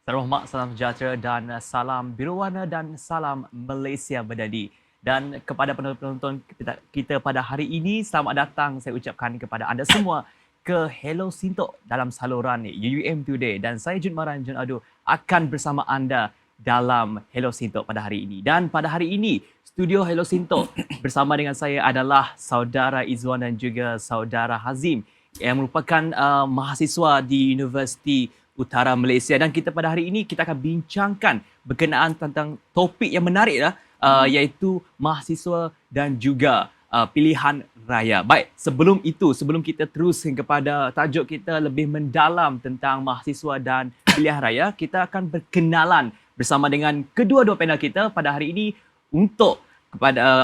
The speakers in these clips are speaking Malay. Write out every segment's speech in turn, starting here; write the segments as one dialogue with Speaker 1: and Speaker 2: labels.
Speaker 1: Salam hormat, salam sejahtera dan salam biru warna dan salam Malaysia berdadi. Dan kepada penonton kita pada hari ini, selamat datang saya ucapkan kepada anda semua ke Hello Sintok dalam saluran UUM Today. Dan saya Jun Maran Jun Adu akan bersama anda dalam Hello Sintok pada hari ini. Dan pada hari ini, studio Hello Sintok bersama dengan saya adalah saudara Izwan dan juga saudara Hazim yang merupakan mahasiswa di Universiti Utara Malaysia, dan kita pada hari ini kita akan bincangkan berkenaan tentang topik yang menarik lah, iaitu mahasiswa dan juga pilihan raya. Baik, sebelum kita terus kepada tajuk kita lebih mendalam tentang mahasiswa dan pilihan raya, kita akan berkenalan bersama dengan kedua-dua panel kita pada hari ini untuk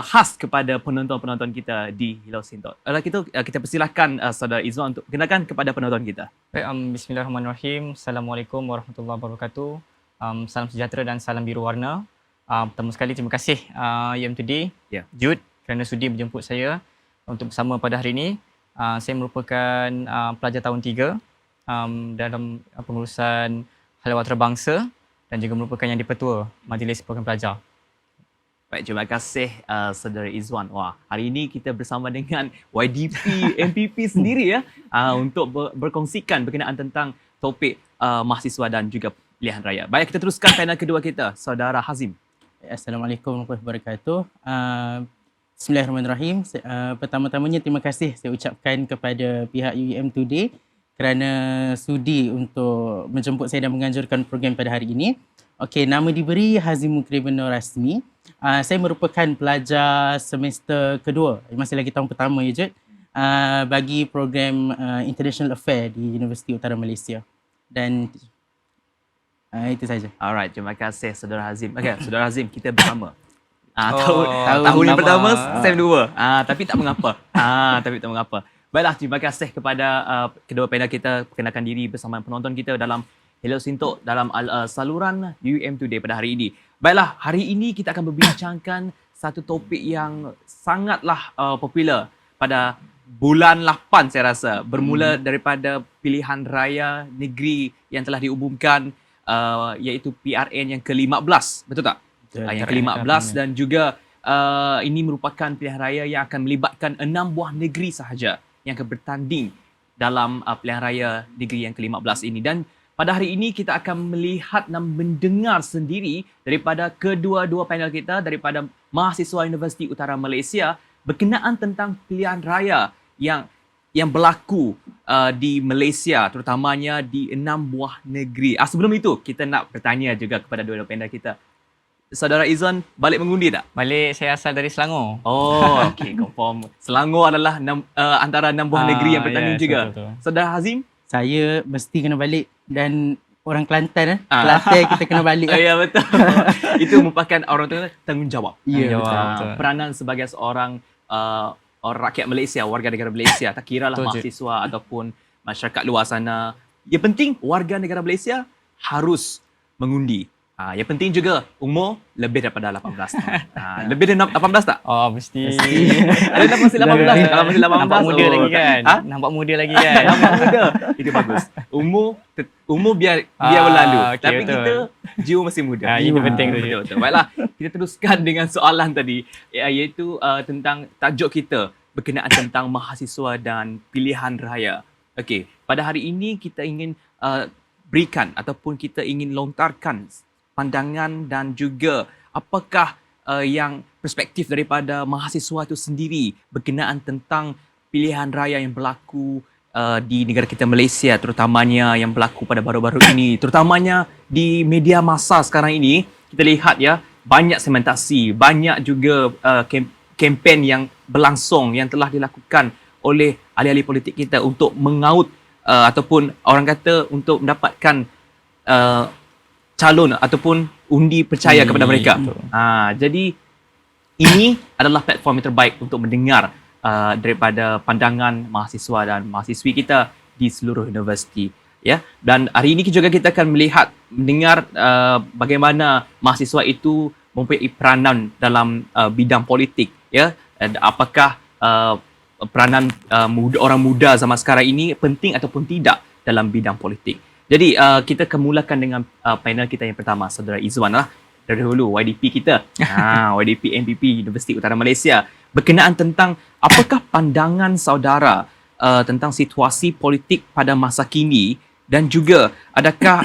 Speaker 1: khas kepada penonton-penonton kita di Hello Sintok. Kita persilahkan saudara Izwan untuk kenalkan kepada penonton kita.
Speaker 2: Baik, bismillahirrahmanirrahim. Assalamualaikum warahmatullahi wabarakatuh. Salam sejahtera dan salam biru warna. Pertama sekali terima kasih UM Today, Jude, kerana sudi menjemput saya untuk bersama pada hari ini. Saya merupakan pelajar tahun 3 dalam pengurusan hal antarabangsa dan juga merupakan yang di-Pertua Majlis Program Pelajar.
Speaker 1: Baik, terima kasih saudara Izwan. Wah, hari ini kita bersama dengan YDP MPP sendiri ya, untuk berkongsikan berkenaan tentang topik mahasiswa dan juga pilihan raya. Baik, kita teruskan panel kedua kita, saudara Hazim.
Speaker 3: Assalamualaikum warahmatullahi wabarakatuh. Bismillahirrahmanirrahim. Pertama-tamanya terima kasih saya ucapkan kepada pihak UUM Today kerana sudi untuk menjemput saya dan menganjurkan program pada hari ini. Okey, nama diberi Hazim Mukribeno Rasmi. Saya merupakan pelajar semester kedua, masih lagi tahun pertama ya Jod, bagi program International Affairs di Universiti Utara Malaysia. Dan itu saja.
Speaker 1: Alright, terima kasih saudara Hazim. Okey, saudara Hazim, kita bersama. Tahun yang pertama, SEM 2. Tapi tak mengapa. Baiklah, terima kasih kepada kedua panel kita perkenalkan diri bersama penonton kita dalam Hello Sintok dalam saluran UUM Today pada hari ini. Baiklah, hari ini kita akan berbincangkan satu topik yang sangatlah popular pada bulan 8 saya rasa. Bermula daripada pilihan raya negeri yang telah diumumkan, iaitu PRN yang ke-15. Betul tak? Yang ke-15, dan juga ini merupakan pilihan raya yang akan melibatkan 6 buah negeri sahaja yang akan bertanding dalam pilihan raya negeri yang ke-15 ini. Dan pada hari ini kita akan melihat dan mendengar sendiri daripada kedua-dua panel kita, daripada mahasiswa Universiti Utara Malaysia berkenaan tentang pilihan raya yang berlaku di Malaysia, terutamanya di 6 buah negeri. Sebelum itu, kita nak bertanya juga kepada dua-dua panel kita. Saudara Izwan balik mengundi tak?
Speaker 2: Balik, saya asal dari Selangor.
Speaker 1: Oh, okey, confirm. Selangor adalah antara 6 buah negeri yang bertanding juga.
Speaker 2: Betul.
Speaker 1: Saudara Hazim?
Speaker 3: Saya mesti kena balik, dan orang Kelantan Kelantan kita kena balik.
Speaker 1: Ya, betul. Itu merupakan orang tu tanggungjawab.
Speaker 3: Ya,
Speaker 2: betul.
Speaker 1: Peranan sebagai seorang orang rakyat Malaysia, warga negara Malaysia, tak kiralah mahasiswa ataupun masyarakat luar sana. Yang penting warga negara Malaysia harus mengundi. Yang penting juga umur lebih daripada 18 tahun. Lebih dari 18 tak?
Speaker 2: Oh, mesti.
Speaker 1: Ada masih 18. Kalau masih 18,
Speaker 2: nampak muda lagi kan? Nampak muda lagi kan?
Speaker 1: Nampak muda. Itu bagus. Umur biar berlalu.
Speaker 2: Okay,
Speaker 1: tapi
Speaker 2: betul.
Speaker 1: kita jiwa masih muda.
Speaker 2: Itu penting tu.
Speaker 1: Betul. Baiklah, kita teruskan dengan soalan tadi, iaitu tentang tajuk kita berkenaan tentang mahasiswa dan pilihan raya. Okey, pada hari ini kita ingin berikan ataupun kita ingin lontarkan pandangan dan juga apakah yang perspektif daripada mahasiswa itu sendiri berkenaan tentang pilihan raya yang berlaku di negara kita Malaysia, terutamanya yang berlaku pada baru-baru ini, terutamanya di media masa sekarang ini. Kita lihat ya, banyak segmentasi, banyak juga kempen yang berlangsung yang telah dilakukan oleh ahli-ahli politik kita untuk mengaut ataupun orang kata untuk mendapatkan calon ataupun undi percaya kepada mereka. Jadi ini adalah platform yang terbaik untuk mendengar daripada pandangan mahasiswa dan mahasiswi kita di seluruh universiti. Ya, dan hari ini juga kita akan mendengar bagaimana mahasiswa itu mempunyai peranan dalam bidang politik. Ya, dan apakah peranan orang muda zaman sekarang ini penting ataupun tidak dalam bidang politik. Jadi kita kemulakan dengan panel kita yang pertama, Saudara Izwan lah. Dari dulu YDP kita. YDP MPP Universiti Utara Malaysia. Berkenaan tentang apakah pandangan saudara tentang situasi politik pada masa kini dan juga adakah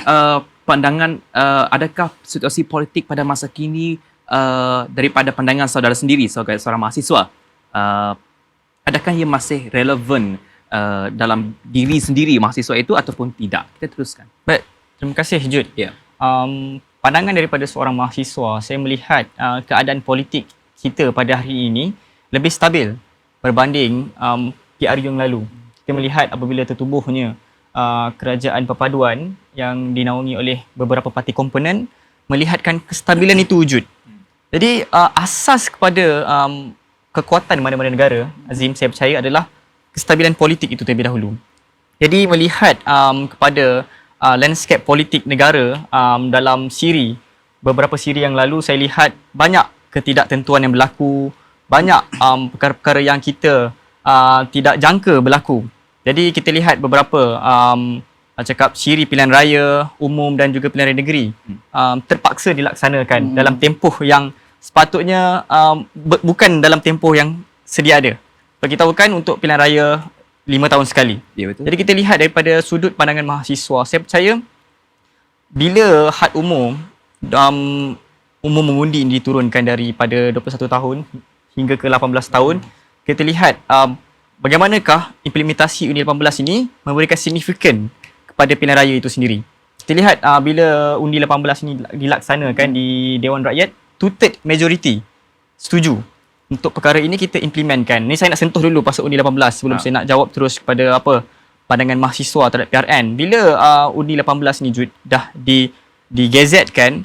Speaker 1: adakah situasi politik pada masa kini daripada pandangan saudara sendiri sebagai seorang mahasiswa, adakah ia masih relevan dalam diri sendiri mahasiswa itu ataupun tidak? Kita teruskan.
Speaker 2: Baik, terima kasih Jud.
Speaker 1: Ya.
Speaker 2: Pandangan daripada seorang mahasiswa, saya melihat keadaan politik kita pada hari ini lebih stabil berbanding PRU yang lalu. Kita melihat apabila tertubuhnya kerajaan perpaduan yang dinaungi oleh beberapa parti komponen, melihatkan kestabilan itu wujud. Jadi asas kepada kekuatan mana-mana negara, Azim, saya percaya adalah kestabilan politik itu terlebih dahulu. Jadi melihat kepada landscape politik negara dalam beberapa siri yang lalu, saya lihat banyak ketidaktentuan yang berlaku, banyak perkara-perkara yang kita tidak jangka berlaku. Jadi kita lihat beberapa siri pilihan raya umum dan juga pilihan raya negeri terpaksa dilaksanakan dalam tempoh yang sepatutnya bukan dalam tempoh yang sedia ada. Bagi tahukan untuk pilihan raya 5 tahun sekali.
Speaker 1: Ya, betul.
Speaker 2: Jadi kita lihat daripada sudut pandangan mahasiswa, saya percaya bila had umum mengundi diturunkan daripada 21 tahun hingga ke 18 tahun, kita lihat bagaimanakah implementasi Undi 18 ini memberikan signifikan kepada pilihan raya itu sendiri. Kita lihat bila Undi 18 ini dilaksanakan di Dewan Rakyat, two-third majority setuju untuk perkara ini kita implementkan. Ni saya nak sentuh dulu pasal Undi 18 sebelum saya nak jawab terus kepada pandangan mahasiswa terhadap PRN. Bila Undi 18 ni dah digazetkan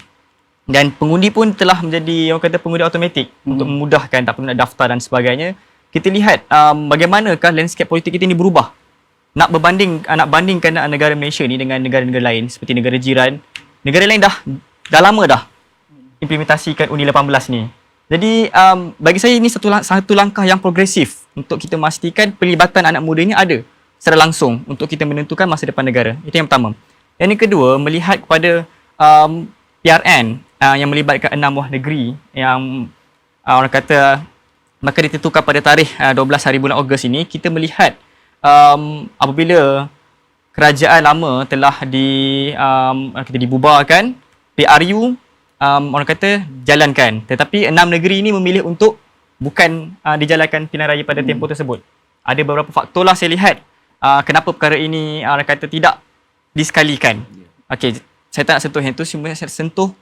Speaker 2: dan pengundi pun telah menjadi orang kata pengundi automatik untuk memudahkan, tak perlu nak daftar dan sebagainya. Kita lihat bagaimanakah landscape politik kita ni berubah. Nak bandingkan negara Malaysia ni dengan negara-negara lain seperti negara jiran. Negara lain dah lama dah implementasikan Undi 18 ni. Jadi bagi saya ini satu langkah yang progresif untuk kita memastikan pelibatan anak muda ini ada secara langsung untuk kita menentukan masa depan negara. Itu yang pertama. Yang kedua, melihat kepada PRN yang melibatkan 6 buah negeri yang orang kata maka ditentukan pada tarikh 12 hari bulan Ogos ini, kita melihat apabila kerajaan lama telah dibubarkan, PRU orang kata jalankan. Tetapi 6 negeri ini memilih untuk bukan dijalankan pilihan raya pada tempoh tersebut. Ada beberapa faktor lah saya lihat kenapa perkara ini orang kata tidak disekalikan. Okey, saya tak nak sentuh yang itu, saya sentuh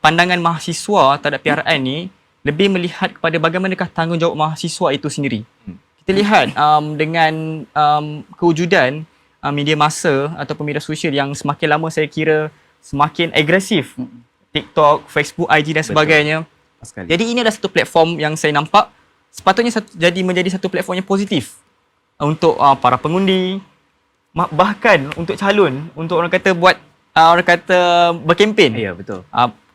Speaker 2: pandangan mahasiswa terhadap PRN ni lebih melihat kepada bagaimanakah tanggungjawab mahasiswa itu sendiri. Kita lihat dengan kewujudan media massa ataupun media sosial yang semakin lama saya kira semakin agresif. TikTok, Facebook, IG dan sebagainya. Jadi ini adalah satu platform yang saya nampak sepatutnya menjadi satu platform yang positif untuk para pengundi, bahkan untuk calon, untuk orang kata berkempen.
Speaker 1: Ya, betul.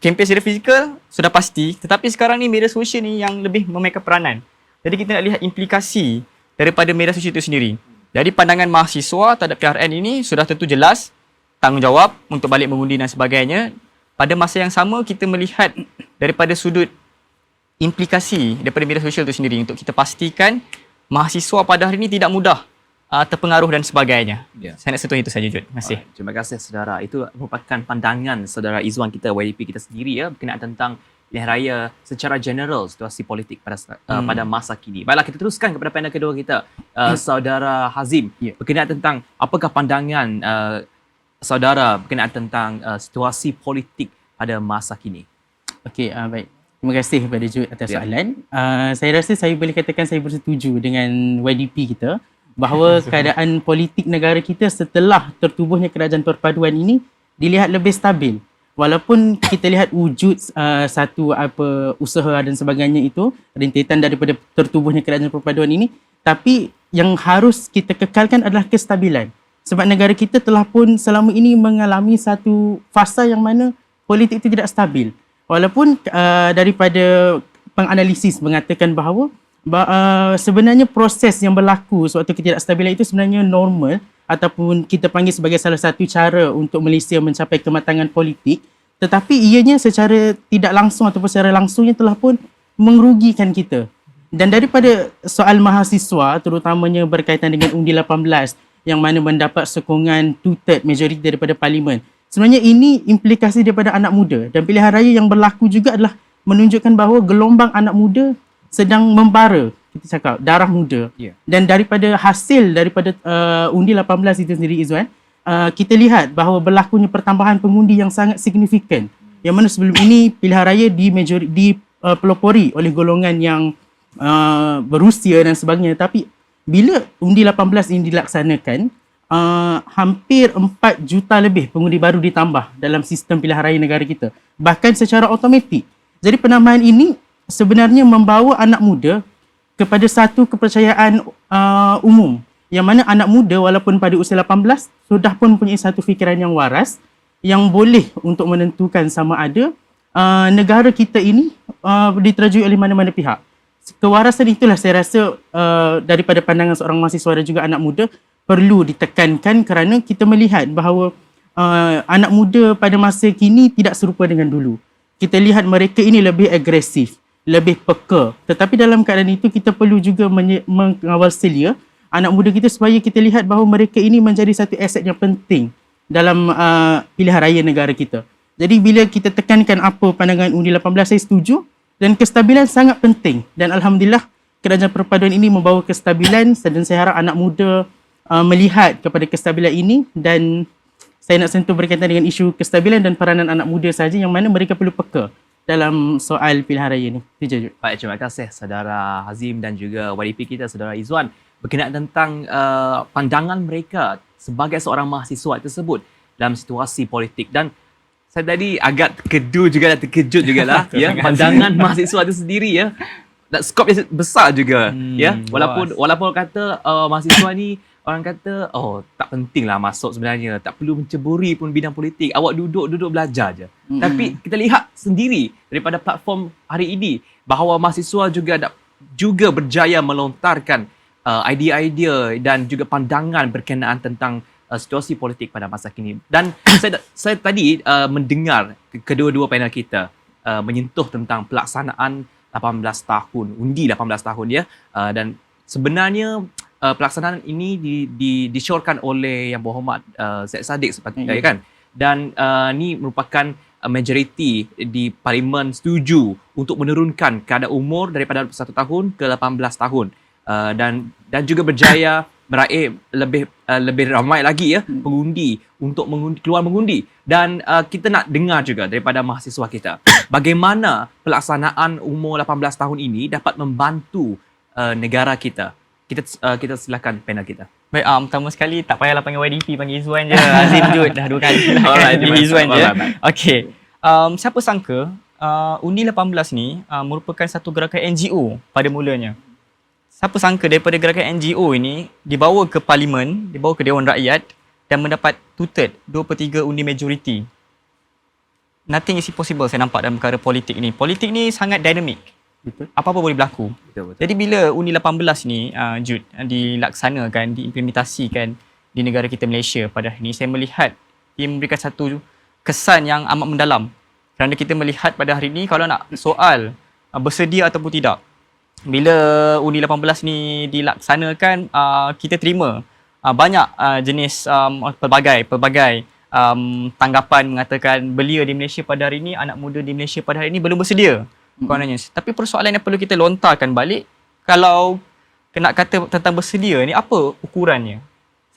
Speaker 2: Kempen secara fizikal sudah pasti, tetapi sekarang ni media sosial ni yang lebih memainkan peranan. Jadi kita nak lihat implikasi daripada media sosial itu sendiri. Jadi pandangan mahasiswa terhadap PRN ini sudah tentu jelas, tanggungjawab untuk balik mengundi dan sebagainya. Pada masa yang sama, kita melihat daripada sudut implikasi daripada media sosial itu sendiri untuk kita pastikan mahasiswa pada hari ini tidak mudah terpengaruh dan sebagainya. Yeah. Saya nak sentuh itu saja, Jud. Terima kasih.
Speaker 1: Terima kasih, saudara. Itu merupakan pandangan saudara Izwan kita, YDP kita sendiri ya, berkenaan tentang pilihan raya secara general situasi politik pada masa kini. Baiklah, kita teruskan kepada panel kedua kita, saudara Hazim. Berkenaan tentang apakah pandangan saudara berkenaan tentang situasi politik pada masa kini.
Speaker 3: Okey, baik. Terima kasih kepada Jud atas soalan. Saya rasa saya boleh katakan saya bersetuju dengan YDP kita bahawa keadaan politik negara kita setelah tertubuhnya kerajaan perpaduan ini dilihat lebih stabil. Walaupun kita lihat wujud satu usaha dan sebagainya itu, rentetan daripada tertubuhnya kerajaan perpaduan ini, tapi yang harus kita kekalkan adalah kestabilan. Sebab negara kita telah pun selama ini mengalami satu fasa yang mana politik itu tidak stabil. Walaupun daripada penganalisis mengatakan bahawa sebenarnya proses yang berlaku sewaktu ketidakstabilan itu sebenarnya normal ataupun kita panggil sebagai salah satu cara untuk Malaysia mencapai kematangan politik, tetapi ianya secara tidak langsung ataupun secara langsungnya telah pun merugikan kita. Dan daripada soal mahasiswa, terutamanya berkaitan dengan undi 18 yang mana mendapat sokongan 2/3 majoriti daripada parlimen, sebenarnya ini implikasi daripada anak muda, dan pilihan raya yang berlaku juga adalah menunjukkan bahawa gelombang anak muda sedang membara, kita cakap darah muda. Dan daripada hasil daripada undi 18 itu sendiri, Izwan, kita lihat bahawa berlakunya pertambahan pengundi yang sangat signifikan, yang mana sebelum ini pilihan raya dipelopori oleh golongan yang berusia dan sebagainya. Tapi bila undi 18 ini dilaksanakan, hampir 4 juta lebih pengundi baru ditambah dalam sistem pilihan raya negara kita, bahkan secara automatik. Jadi penambahan ini sebenarnya membawa anak muda kepada satu kepercayaan umum, yang mana anak muda walaupun pada usia 18 sudah pun mempunyai satu fikiran yang waras yang boleh untuk menentukan sama ada negara kita ini diterajui oleh mana-mana pihak. Kewarasan itulah saya rasa daripada pandangan seorang mahasiswa dan juga anak muda perlu ditekankan, kerana kita melihat bahawa anak muda pada masa kini tidak serupa dengan dulu. Kita lihat mereka ini lebih agresif, lebih peka. Tetapi dalam keadaan itu kita perlu juga mengawal selia anak muda kita supaya kita lihat bahawa mereka ini menjadi satu aset yang penting dalam pilihan raya negara kita. Jadi bila kita tekankan apa pandangan undi 18, saya setuju, dan kestabilan sangat penting. Dan alhamdulillah kerajaan perpaduan ini membawa kestabilan, dan saya harap anak muda melihat kepada kestabilan ini, dan saya nak sentuh berkaitan dengan isu kestabilan dan peranan anak muda saja, yang mana mereka perlu peka dalam soal pilihan raya ini. Itu je.
Speaker 1: Baik, terima kasih saudara Hazim dan juga YDP kita saudara Izwan berkenaan tentang pandangan mereka sebagai seorang mahasiswa tersebut dalam situasi politik. Dan saya tadi agak terkedu juga dan terkejut jugalah ya, pandangan mahasiswa itu sendiri ya. Dan skop yang besar juga ya. Walaupun kata mahasiswa ni orang kata, tak penting lah masuk sebenarnya. Tak perlu menceburi pun bidang politik. Awak duduk belajar je. Tapi kita lihat sendiri daripada platform hari ini bahawa mahasiswa juga berjaya melontarkan idea-idea dan juga pandangan berkenaan tentang situasi politik pada masa kini. Dan saya tadi mendengar kedua-dua panel kita menyentuh tentang pelaksanaan 18 tahun, undi 18 tahun ya. Dan sebenarnya pelaksanaan ini disyorkan oleh Yang Berhormat Syed Saddiq sepatutnya kan. Dan ni merupakan majoriti di parlimen setuju untuk menurunkan kadar umur daripada 21 tahun ke 18 tahun. Dan juga berjaya meraih lebih ramai lagi ya pengundi untuk keluar mengundi. Dan kita nak dengar juga daripada mahasiswa kita bagaimana pelaksanaan umur 18 tahun ini dapat membantu negara kita. Kita silakan panel kita.
Speaker 2: Baik, pertama sekali tak payahlah panggil YDP, panggil Izwan je. Hazim Jud dah 2 kali lah kan. Izwan je. Okey. Siapa sangka undi 18 ni merupakan satu gerakan NGO pada mulanya. Siapa sangka daripada gerakan NGO ini dibawa ke parlimen, dibawa ke Dewan Rakyat dan mendapat 2/3, 2/3 undi majoriti. Nothing is impossible saya nampak dalam perkara politik ni. Politik ni sangat dinamik. Betul. Apa-apa boleh berlaku. Betul. Jadi bila undi 18 ni Jud dilaksanakan, diimplementasikan di negara kita Malaysia pada hari ini, saya melihat ia memberikan satu kesan yang amat mendalam. Kerana kita melihat pada hari ini kalau nak soal bersedia ataupun tidak, bila undi 18 ni dilaksanakan, kita terima banyak jenis pelbagai tanggapan mengatakan belia di Malaysia pada hari ini, anak muda di Malaysia pada hari ini belum bersedia. Kononnya. Tapi persoalan yang perlu kita lontarkan balik, kalau nak kata tentang bersedia ni, apa ukurannya?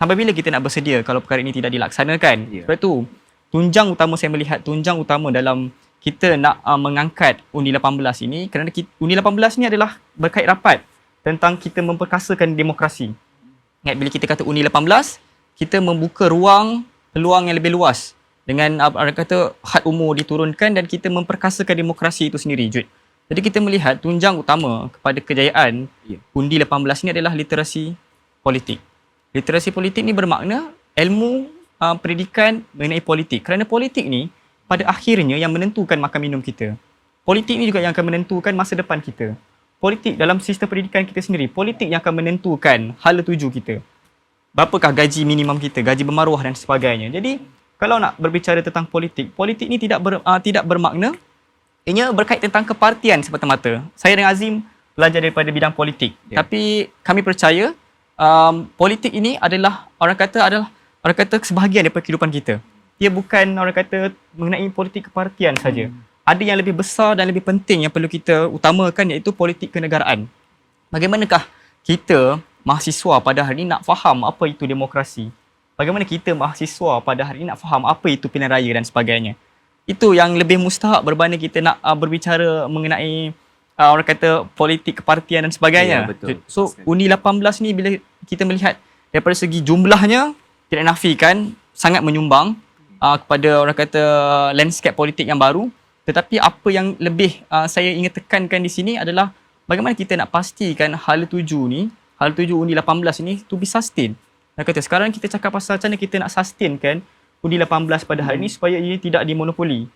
Speaker 2: Sampai bila kita nak bersedia kalau perkara ini tidak dilaksanakan? Sebab tu, tunjang utama saya melihat, tunjang utama dalam kita nak mengangkat undi 18 ini, kerana undi 18 ni adalah berkait rapat tentang kita memperkasakan demokrasi. Ingat bila kita kata undi 18, kita membuka peluang yang lebih luas. Dengan orang kata had umur diturunkan dan kita memperkasakan demokrasi itu sendiri, Jud. Jadi kita melihat tunjang utama kepada kejayaan undi 18 ini adalah literasi politik. Literasi politik ni bermakna ilmu pendidikan mengenai politik. Kerana politik ni pada akhirnya yang menentukan makan minum kita. Politik ni juga yang akan menentukan masa depan kita. Politik dalam sistem pendidikan kita sendiri, politik yang akan menentukan hala tuju kita. berapakah gaji minimum kita, gaji bermaruah dan sebagainya. Jadi kalau nak berbicara tentang politik ni tidak bermakna ianya berkait tentang kepartian semata-mata. Saya dengan Azim belajar daripada bidang politik. Tapi kami percaya politik ini adalah orang kata sebahagian daripada kehidupan kita. Dia bukan orang kata mengenai politik kepartian saja. Ada yang lebih besar dan lebih penting yang perlu kita utamakan, iaitu politik kenegaraan. Bagaimanakah kita mahasiswa pada hari ini nak faham apa itu demokrasi? Bagaimana kita mahasiswa pada hari ini nak faham apa itu pilihan raya dan sebagainya? Itu yang lebih mustahak berbanding kita nak berbicara mengenai orang kata politik kepartian dan sebagainya.
Speaker 1: Betul.
Speaker 2: So Undi 18 ni bila kita melihat daripada segi jumlahnya, tidak nafikan sangat menyumbang kepada orang kata landscape politik yang baru. Tetapi apa yang lebih saya ingin tekankan di sini adalah bagaimana kita nak pastikan hala tuju Undi 18 ni to be sustain. Kata sekarang kita cakap pasal macam mana kita nak sustainkan Undi 18 pada hari ini supaya ia tidak dimonopoli.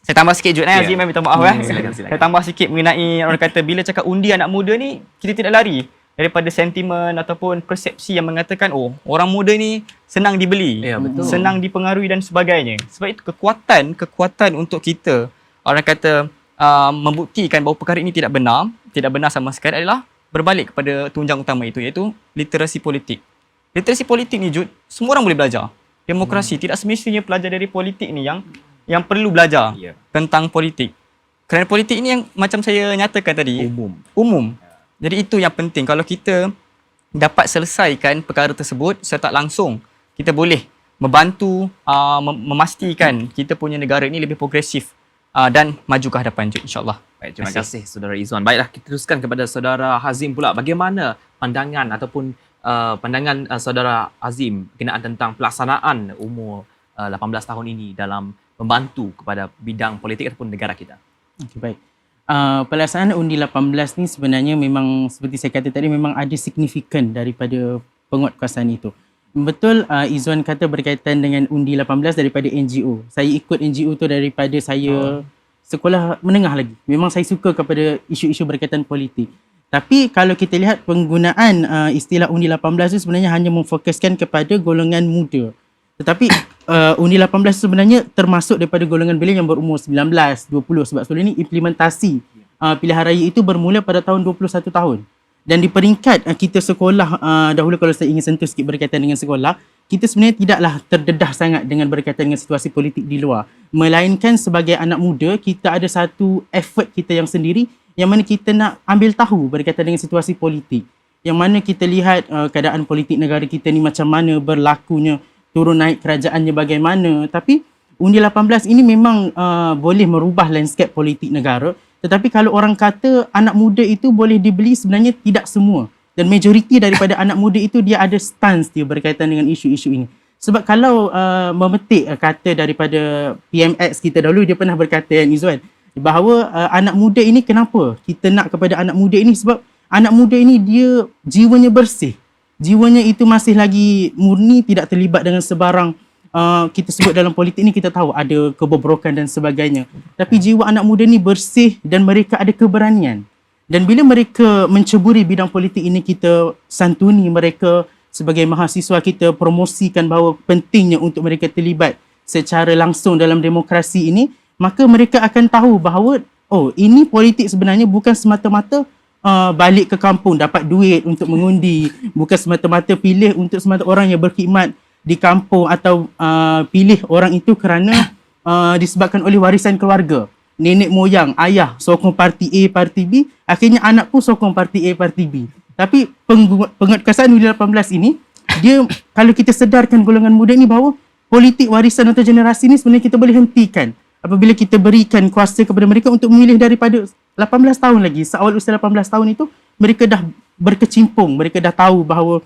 Speaker 2: Saya tambah sikit Jud, Azim, minta maaf.
Speaker 1: Silakan.
Speaker 2: Saya tambah sikit mengenai orang kata bila cakap undi anak muda ni, kita tidak lari daripada sentimen ataupun persepsi yang mengatakan orang muda ni senang dibeli,
Speaker 1: betul.
Speaker 2: senang dipengaruhi dan sebagainya. Sebab itu kekuatan untuk kita orang kata membuktikan bahawa perkara ini tidak benar sama sekali adalah berbalik kepada tunjang utama itu, iaitu literasi politik. Literasi politik ni Jud, semua orang boleh belajar. Demokrasi tidak semestinya pelajar dari politik ni yang perlu belajar tentang politik. Kerana politik ni yang macam saya nyatakan tadi, umum. Jadi itu yang penting. Kalau kita dapat selesaikan perkara tersebut secara tak langsung, kita boleh membantu memastikan kita punya negara ini lebih progresif dan maju ke hadapan, insyaAllah.
Speaker 1: Baik, terima kasih Saudara Izzuan. Baiklah, kita teruskan kepada Saudara Hazim pula. Bagaimana pandangan ataupun pandangan Saudara Hazim berkenaan tentang pelaksanaan umur 18 tahun ini dalam membantu kepada bidang politik ataupun negara kita?
Speaker 3: Okay, baik. Pelaksanaan undi 18 ni sebenarnya memang seperti saya kata tadi, memang ada signifikan daripada penguatkuasaan itu. Betul, Izzuan kata berkaitan dengan undi 18 daripada NGO. Saya ikut NGO tu daripada saya sekolah menengah lagi. Memang saya suka kepada isu-isu berkaitan politik. Tapi kalau kita lihat penggunaan istilah undi 18 tu sebenarnya hanya memfokuskan kepada golongan muda. Tetapi undi 18 sebenarnya termasuk daripada golongan belia yang berumur 19, 20, sebab sebelum ini implementasi pilihan raya itu bermula pada tahun 21 tahun. Dan di peringkat kita sekolah, dahulu kalau saya ingin sentuh sikit berkaitan dengan sekolah, kita sebenarnya tidaklah terdedah sangat dengan berkaitan dengan situasi politik di luar. Melainkan sebagai anak muda, kita ada satu effort kita yang sendiri yang mana kita nak ambil tahu berkaitan dengan situasi politik. Yang mana kita lihat keadaan politik negara kita ni macam mana berlakunya, turun naik kerajaannya bagaimana. Tapi undi 18 ini memang boleh merubah landscape politik negara. Tetapi kalau orang kata anak muda itu boleh dibeli, sebenarnya tidak semua. Dan majoriti daripada anak muda itu dia ada stance dia berkaitan dengan isu-isu ini. Sebab kalau memetik kata daripada PMX kita dahulu, dia pernah berkata, Izzuan, bahawa anak muda ini kenapa kita nak kepada anak muda ini, sebab anak muda ini dia jiwanya bersih. Jiwanya itu masih lagi murni, tidak terlibat dengan sebarang kita sebut dalam politik ni, kita tahu ada kebobrokan dan sebagainya. Tapi jiwa anak muda ni bersih dan mereka ada keberanian. Dan bila mereka menceburi bidang politik ini, kita santuni mereka sebagai mahasiswa, kita promosikan bahawa pentingnya untuk mereka terlibat secara langsung dalam demokrasi ini, maka mereka akan tahu bahawa ini politik sebenarnya bukan semata-mata balik ke kampung dapat duit untuk mengundi, bukan semata-mata pilih untuk semata orang yang berkhidmat di kampung, atau pilih orang itu kerana disebabkan oleh warisan keluarga. Nenek moyang, ayah sokong parti A, parti B, akhirnya anak pun sokong parti A, parti B. Tapi penguatkuasaan undi 18 ini, dia kalau kita sedarkan golongan muda ni bahawa politik warisan atau generasi ni sebenarnya kita boleh hentikan apabila kita berikan kuasa kepada mereka untuk memilih daripada 18 tahun lagi. Seawal usia 18 tahun itu, mereka dah berkecimpung, mereka dah tahu bahawa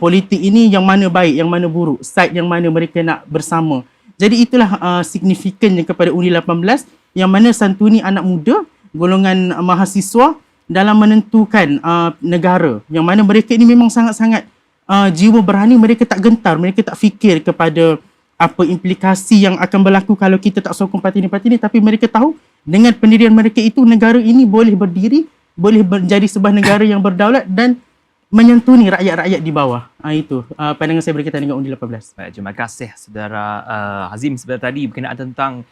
Speaker 3: politik ini yang mana baik, yang mana buruk, side yang mana mereka nak bersama. Jadi itulah signifikannya kepada undi 18 yang mana santuni anak muda, golongan mahasiswa dalam menentukan negara. Yang mana mereka ini memang sangat-sangat jiwa berani, mereka tak gentar, mereka tak fikir kepada apa implikasi yang akan berlaku kalau kita tak sokong parti ini, tapi mereka tahu dengan pendirian mereka itu negara ini boleh berdiri, boleh menjadi sebuah negara yang berdaulat dan menyantuni rakyat-rakyat di bawah. Itu pandangan saya berkaitan dengan undi 18.
Speaker 1: Baik, terima kasih saudara Hazim sebentar tadi berkenaan tentang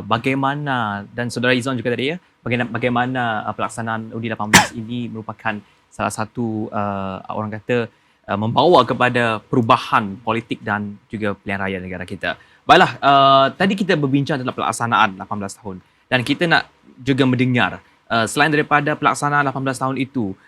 Speaker 1: bagaimana, dan saudara Izwan juga tadi ya, bagaimana pelaksanaan undi 18 ini merupakan salah satu orang kata membawa kepada perubahan politik dan juga pilihan raya negara kita. Baiklah, tadi kita berbincang tentang pelaksanaan 18 tahun dan kita nak juga mendengar selain daripada pelaksanaan 18 tahun itu,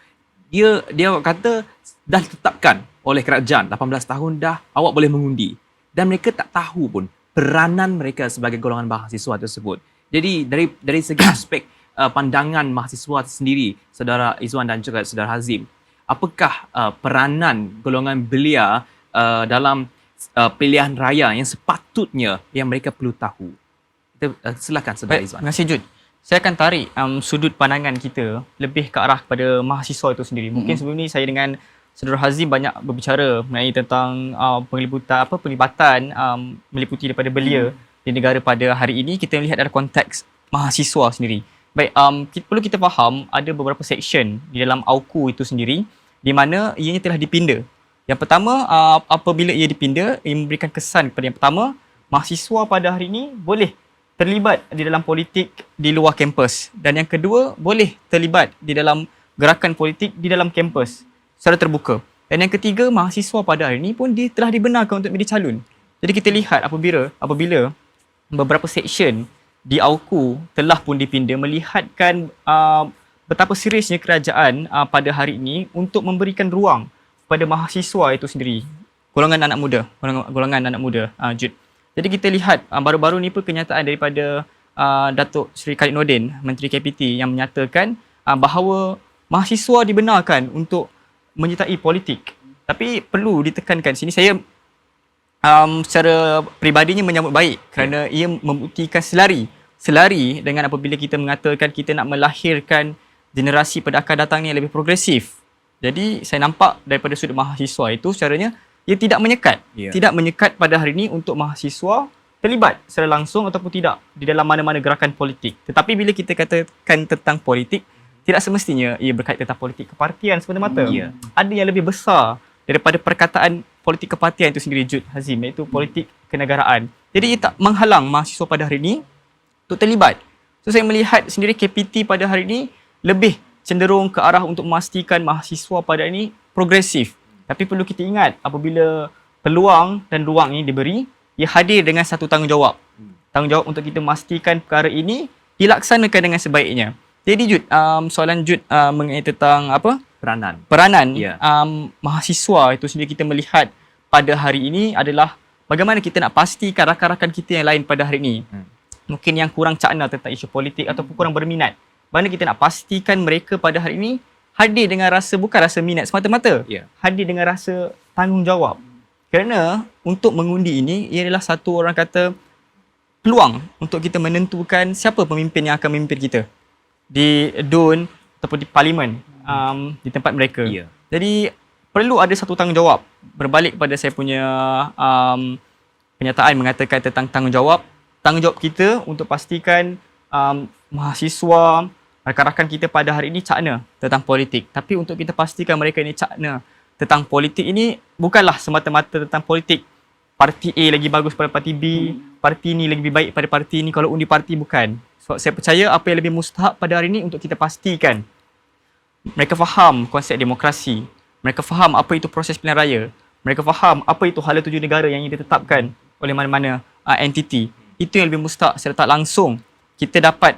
Speaker 1: dia kata dah ditetapkan oleh kerajaan 18 tahun dah awak boleh mengundi, dan mereka tak tahu pun peranan mereka sebagai golongan mahasiswa tersebut. Jadi dari segi aspek pandangan mahasiswa sendiri, saudara Izwan dan juga saudara Hazim, apakah peranan golongan belia dalam pilihan raya yang sepatutnya yang mereka perlu tahu? Silakan saudara Izwan.
Speaker 2: Terima kasih Jud. Saya akan tarik sudut pandangan kita lebih ke arah kepada mahasiswa itu sendiri. Mungkin sebelum ni saya dengan saudara Hazim banyak berbicara mengenai tentang pelibatan meliputi daripada belia di negara pada hari ini. Kita melihat dalam konteks mahasiswa sendiri. Baik, perlu kita faham ada beberapa section di dalam AUKU itu sendiri di mana ianya telah dipinda. Yang pertama, apabila ia dipinda, ia memberikan kesan kepada yang pertama, mahasiswa pada hari ini boleh terlibat di dalam politik di luar kampus, dan yang kedua boleh terlibat di dalam gerakan politik di dalam kampus secara terbuka, dan yang ketiga mahasiswa pada hari ini pun telah dibenarkan untuk menjadi calon. Jadi kita lihat apabila beberapa section di AUKU telah pun dipinda, melihatkan betapa seriusnya kerajaan pada hari ini untuk memberikan ruang kepada mahasiswa itu sendiri, golongan anak muda, Jud. Jadi kita lihat baru-baru ni pun kenyataan daripada Datuk Seri Khalid Nordin, Menteri KPT, yang menyatakan bahawa mahasiswa dibenarkan untuk menyertai politik. Tapi perlu ditekankan sini, saya secara peribadinya menyambut baik kerana ia membuktikan selari dengan apabila kita mengatakan kita nak melahirkan generasi pada akan datang ni yang lebih progresif. Jadi saya nampak daripada sudut mahasiswa itu caranya ia tidak menyekat pada hari ini untuk mahasiswa terlibat secara langsung ataupun tidak di dalam mana-mana gerakan politik. Tetapi bila kita katakan tentang politik, tidak semestinya ia berkait tentang politik kepartian semata-mata. Ada yang lebih besar daripada perkataan politik kepartian itu sendiri, Jud, Hazim, iaitu politik kenegaraan. Jadi ia tak menghalang mahasiswa pada hari ini untuk terlibat. So saya melihat sendiri KPT pada hari ini lebih cenderung ke arah untuk memastikan mahasiswa pada hari ini progresif. Tapi perlu kita ingat, apabila peluang dan ruang ini diberi, ia hadir dengan satu tanggungjawab. Tanggungjawab untuk kita memastikan perkara ini dilaksanakan dengan sebaiknya. Jadi Jud, soalan Jud mengenai tentang peranan mahasiswa itu sendiri, kita melihat pada hari ini adalah bagaimana kita nak pastikan rakan-rakan kita yang lain pada hari ini mungkin yang kurang cakna tentang isu politik ataupun kurang berminat. Bagaimana kita nak pastikan mereka pada hari ini hadir dengan rasa, bukan rasa minat semata-mata, hadir dengan rasa tanggungjawab. Kerana untuk mengundi ini, ia adalah satu orang kata peluang untuk kita menentukan siapa pemimpin yang akan memimpin kita di DUN ataupun di parlimen, di tempat mereka. Jadi perlu ada satu tanggungjawab. Berbalik pada saya punya penyataan mengatakan tentang tanggungjawab kita untuk pastikan mahasiswa, rakan-rakan kita pada hari ini cakna tentang politik. Tapi untuk kita pastikan mereka ini cakna tentang politik ini, bukanlah semata-mata tentang politik parti A lagi bagus pada parti B, parti ni lagi baik pada parti ni, kalau undi parti, bukan. So, saya percaya apa yang lebih mustahak pada hari ini untuk kita pastikan mereka faham konsep demokrasi, mereka faham apa itu proses pilihan raya, mereka faham apa itu hala tuju negara yang ditetapkan oleh mana-mana entiti. Itu yang lebih mustahak secara tak langsung kita dapat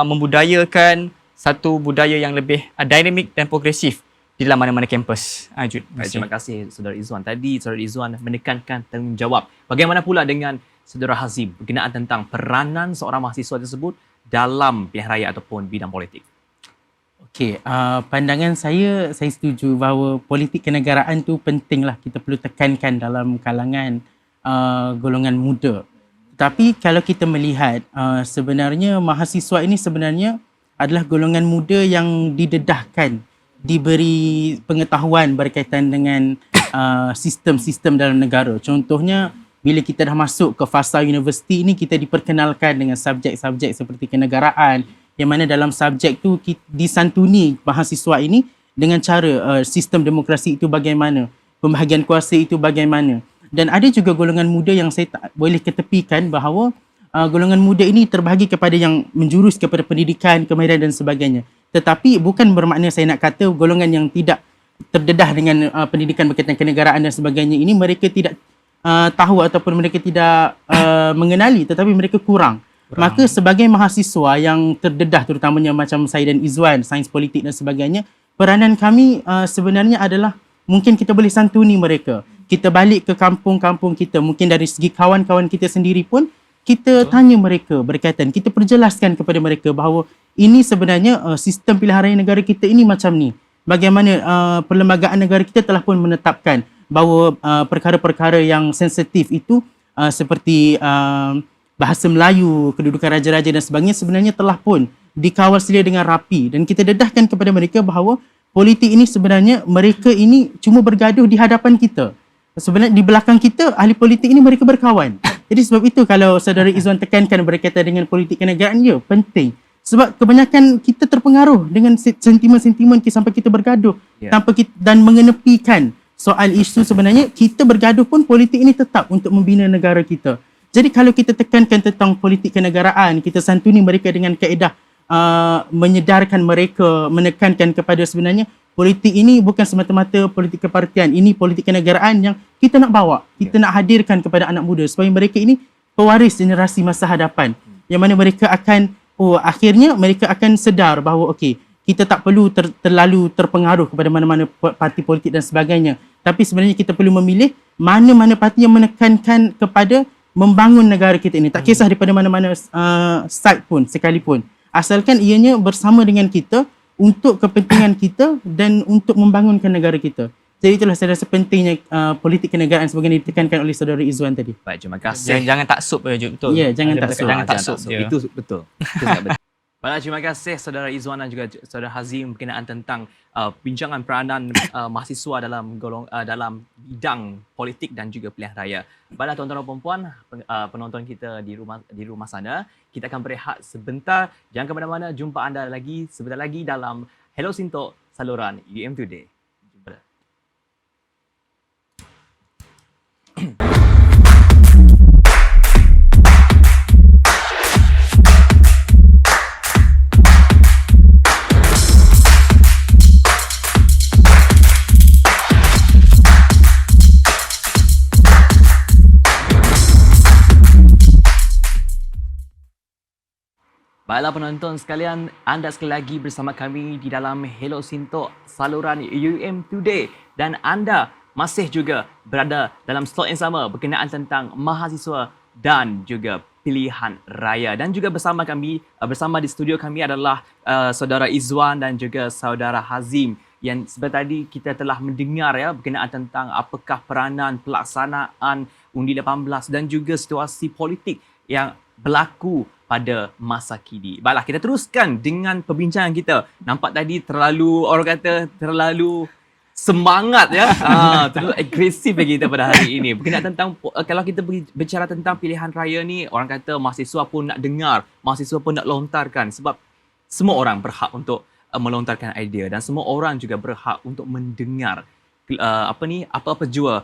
Speaker 2: membudayakan satu budaya yang lebih dinamik dan progresif di dalam mana-mana kampus. Jud,
Speaker 1: terima kasih saudara Izwan. Tadi saudara Izwan menekankan tanggungjawab. Bagaimana pula dengan saudara Hazim berkenaan tentang peranan seorang mahasiswa tersebut dalam pilihan raya ataupun bidang politik?
Speaker 3: Okey, pandangan saya setuju bahawa politik kenegaraan tu pentinglah, kita perlu tekankan dalam kalangan golongan muda. Tapi kalau kita melihat sebenarnya mahasiswa ini sebenarnya adalah golongan muda yang didedahkan, diberi pengetahuan berkaitan dengan sistem-sistem dalam negara. Contohnya bila kita dah masuk ke fasa universiti ini, kita diperkenalkan dengan subjek-subjek seperti kenegaraan, yang mana dalam subjek tu disantuni mahasiswa ini dengan cara sistem demokrasi itu bagaimana, pembahagian kuasa itu bagaimana. Dan ada juga golongan muda yang saya tak boleh ketepikan bahawa golongan muda ini terbahagi kepada yang menjurus kepada pendidikan, kemahiran dan sebagainya. Tetapi bukan bermakna saya nak kata golongan yang tidak terdedah dengan pendidikan berkaitan kenegaraan dan sebagainya ini mereka tidak tahu ataupun mereka tidak mengenali, tetapi mereka kurang. Maka sebagai mahasiswa yang terdedah terutamanya macam saya dan Izwan, sains politik dan sebagainya, peranan kami sebenarnya adalah mungkin kita boleh santuni mereka. Kita balik ke kampung-kampung kita, mungkin dari segi kawan-kawan kita sendiri pun kita tanya mereka berkaitan, kita perjelaskan kepada mereka bahawa ini sebenarnya sistem pilihan raya negara kita ini macam ni. Bagaimana perlembagaan negara kita telah pun menetapkan bahawa perkara-perkara yang sensitif itu seperti bahasa Melayu, kedudukan raja-raja dan sebagainya sebenarnya telah pun dikawal sedia dengan rapi, dan kita dedahkan kepada mereka bahawa politik ini sebenarnya mereka ini cuma bergaduh di hadapan kita. Sebenarnya di belakang kita ahli politik ini mereka berkawan. Jadi sebab itu kalau saudara Izwan tekankan berkaitan dengan politik kenegaraan, ya penting. Sebab kebanyakan kita terpengaruh dengan sentimen-sentimen sampai kita bergaduh tanpa kita, dan mengenepikan soal isu sebenarnya kita bergaduh pun politik ini tetap untuk membina negara kita. Jadi kalau kita tekankan tentang politik kenegaraan, kita santuni mereka dengan kaedah menyedarkan mereka, menekankan kepada sebenarnya politik ini bukan semata-mata politik kepartian, ini politik kenegaraan yang kita nak bawa, kita nak hadirkan kepada anak muda supaya mereka ini pewaris generasi masa hadapan, yang mana mereka akan akhirnya mereka akan sedar bahawa okey, kita tak perlu terlalu terpengaruh kepada mana-mana parti politik dan sebagainya, tapi sebenarnya kita perlu memilih mana-mana parti yang menekankan kepada membangun negara kita ini, tak kisah daripada mana-mana side pun sekalipun, asalkan ianya bersama dengan kita untuk kepentingan kita dan untuk membangunkan negara kita. Jadi itulah saya rasa pentingnya politik kenegaraan sebagaimana ditekankan oleh saudara Izwan tadi.
Speaker 1: Baik, terima kasih.
Speaker 2: Jangan taksub je, betul.
Speaker 3: Ya, jangan taksub.
Speaker 2: Jangan taksub.
Speaker 1: Itu betul. Itu sangat betul. Baiklah, terima kasih saudara Izwan dan juga saudara Hazim berkenaan tentang bincangan peranan mahasiswa dalam bidang politik dan juga pilihan raya. Baiklah tuan-tuan dan puan-puan, penonton kita di rumah sana, kita akan berehat sebentar. Jangan ke mana-mana, jumpa anda lagi sebentar lagi dalam Hello Sintok saluran UM Today. Jumpa. Baiklah penonton sekalian, anda sekali lagi bersama kami di dalam Hello Sintok saluran UM Today, dan anda masih juga berada dalam slot yang sama berkenaan tentang mahasiswa dan juga pilihan raya. Dan juga bersama di studio kami adalah saudara Izwan dan juga saudara Hazim, yang sebentar tadi kita telah mendengar berkenaan tentang apakah peranan pelaksanaan undi 18 dan juga situasi politik yang berlaku pada masa kini. Baiklah, kita teruskan dengan perbincangan kita. Nampak tadi terlalu semangat terlalu agresif bagi kita pada hari ini. Berkenaan tentang kalau kita bicara tentang pilihan raya ni, orang kata mahasiswa pun nak dengar, mahasiswa pun nak lontarkan, sebab semua orang berhak untuk melontarkan idea dan semua orang juga berhak untuk mendengar apa-apa jua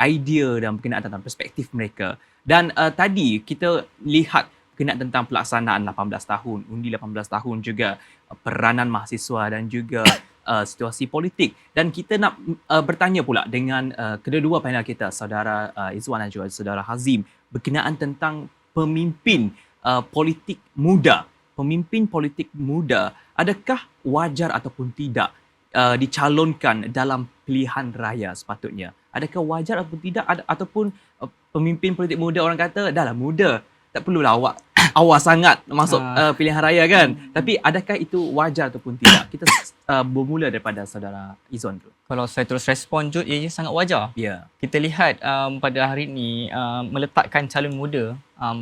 Speaker 1: idea dan berkenaan tentang perspektif mereka. Dan tadi kita lihat berkenaan tentang pelaksanaan 18 tahun, undi 18 tahun juga, peranan mahasiswa dan juga situasi politik. Dan kita nak bertanya pula dengan kedua-dua panel kita, saudara Izwan dan juga saudara Hazim, berkenaan tentang pemimpin politik muda. Pemimpin politik muda, adakah wajar ataupun tidak dicalonkan dalam pilihan raya sepatutnya? Adakah wajar ataupun tidak, ataupun pemimpin politik muda orang kata dah lah muda, tak perlulah awal sangat masuk pilihan raya kan. Tapi adakah itu wajar ataupun tidak? Kita bermula daripada saudara Izwan tu.
Speaker 2: Kalau saya terus respon, Jud, ia sangat wajar.
Speaker 1: Ya.
Speaker 2: Kita lihat pada hari ini meletakkan calon muda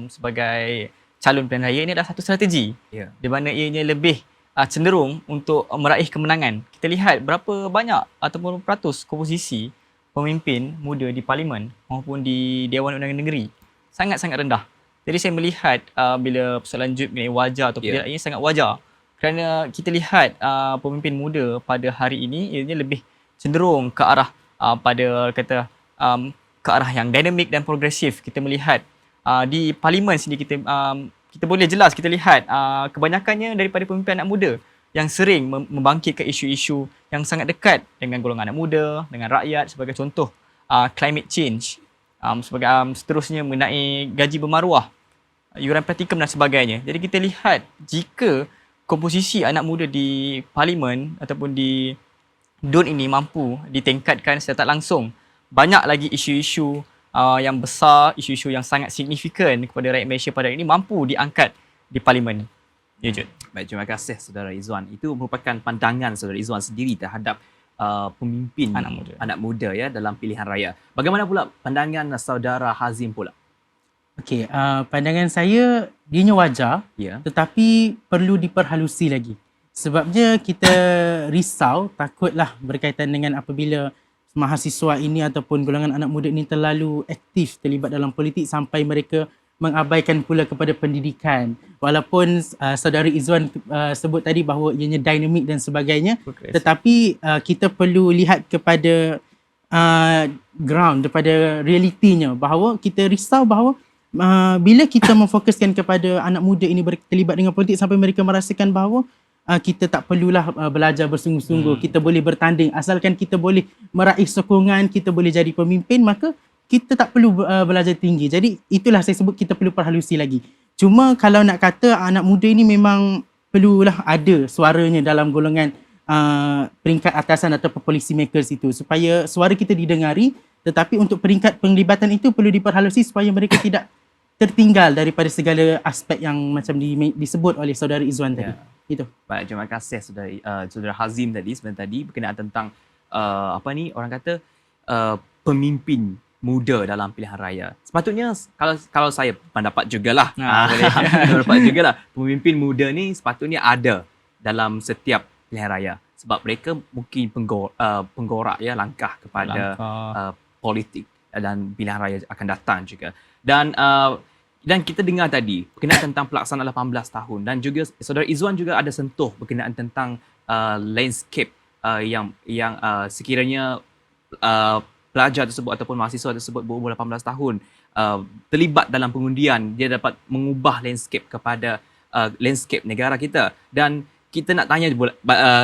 Speaker 2: sebagai calon pilihan raya ini adalah satu strategi.
Speaker 1: Ya.
Speaker 2: Di mana ianya lebih cenderung untuk meraih kemenangan. Kita lihat berapa banyak ataupun peratus komposisi pemimpin muda di parlimen maupun di Dewan Undangan Negeri. Sangat-sangat rendah. Jadi saya melihat bila persoalan Jud mengenai wajar atau tidak, ini sangat wajar. kerana kita lihat pemimpin muda pada hari ini ianya lebih cenderung ke arah ke arah yang dinamik dan progresif. Kita melihat di parlimen sendiri kita boleh jelas kita lihat kebanyakannya daripada pemimpin anak muda yang sering membangkitkan isu-isu yang sangat dekat dengan golongan anak muda, dengan rakyat, sebagai contoh climate change, seterusnya mengenai gaji bermaruah, yuran praktikum dan sebagainya. Jadi kita lihat jika komposisi anak muda di parlimen ataupun di DUN ini mampu ditingkatkan secara tak langsung, banyak lagi isu-isu yang besar, isu-isu yang sangat signifikan kepada rakyat Malaysia pada hari ini mampu diangkat di parlimen. Ya, Jud.
Speaker 1: Baik, terima kasih Saudara Izzuan. Itu merupakan pandangan Saudara Izzuan sendiri terhadap pemimpin anak muda ya dalam pilihan raya. Bagaimana pula pandangan Saudara Hazim pula?
Speaker 3: Okey, pandangan saya dianya wajar, tetapi perlu diperhalusi lagi. Sebabnya kita risau, takutlah berkaitan dengan apabila mahasiswa ini ataupun golongan anak muda ini terlalu aktif terlibat dalam politik sampai mereka mengabaikan pula kepada pendidikan. Walaupun saudara Izzuan sebut tadi bahawa ianya dinamik dan sebagainya, tetapi kita perlu lihat kepada ground, kepada realitinya, bahawa kita risau bahawa bila kita memfokuskan kepada anak muda ini terlibat dengan politik sampai mereka merasakan bahawa kita tak perlulah belajar bersungguh-sungguh, kita boleh bertanding, asalkan kita boleh meraih sokongan, kita boleh jadi pemimpin, maka kita tak perlu belajar tinggi. Jadi itulah saya sebut kita perlu perhalusi lagi. Cuma kalau nak kata anak muda ini memang perlulah ada suaranya dalam golongan peringkat atasan atau policy makers itu, supaya suara kita didengari, tetapi untuk peringkat penglibatan itu perlu diperhalusi supaya mereka tidak tertinggal daripada segala aspek yang macam disebut oleh saudara Izzuan tadi. Itu.
Speaker 1: Baik, terima kasih saudara Hazim sebentar tadi berkenaan tentang orang kata pemimpin muda dalam pilihan raya. Sepatutnya kalau saya pendapat jugalah, pendapat jugalah, pemimpin muda ni sepatutnya ada dalam setiap pilihan raya sebab mereka mungkin penggorak ya langkah kepada politik dan pilihan raya akan datang juga. Dan kita dengar tadi berkenaan tentang pelaksanaan 18 tahun dan juga saudara Izzuan juga ada sentuh berkenaan tentang landscape yang sekiranya pelajar tersebut ataupun mahasiswa tersebut berumur 18 tahun terlibat dalam pengundian, dia dapat mengubah landscape kepada landscape negara kita. Dan kita nak tanya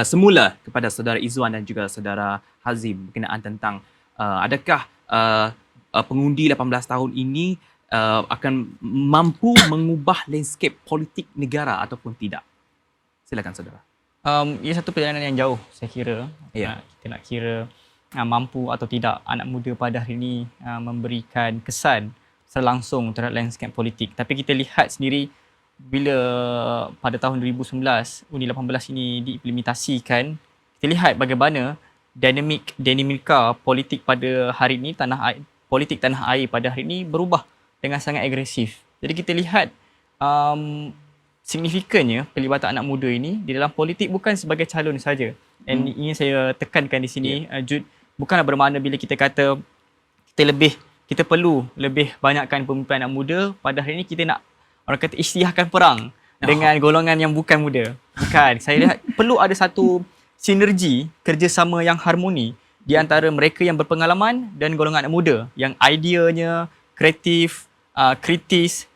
Speaker 1: semula kepada saudara Izzuan dan juga saudara Hazim berkenaan tentang adakah pengundi 18 tahun ini akan mampu mengubah landscape politik negara ataupun tidak? Silakan saudara.
Speaker 2: Ia satu perjalanan yang jauh saya kira. Kita nak kira mampu atau tidak anak muda pada hari ini memberikan kesan secara langsung terhadap landscape politik. Tapi kita lihat sendiri bila pada tahun 2019 Undi 18 ini diimplementasikan, kita lihat bagaimana dinamika politik pada hari ini, politik tanah air pada hari ini berubah dengan sangat agresif. Jadi kita lihat signifikannya pelibatan anak muda ini di dalam politik bukan sebagai calon saja. Dan ini saya tekankan di sini, Jud, bukanlah bermakna bila kita kata kita perlu lebih banyakkan pemimpin anak muda, pada hari ini kita nak orang kata isytiharkan perang dengan golongan yang bukan muda. Bukan. Saya lihat perlu ada satu sinergi kerjasama yang harmoni di antara mereka yang berpengalaman dan golongan anak muda yang ideanya kreatif, kritis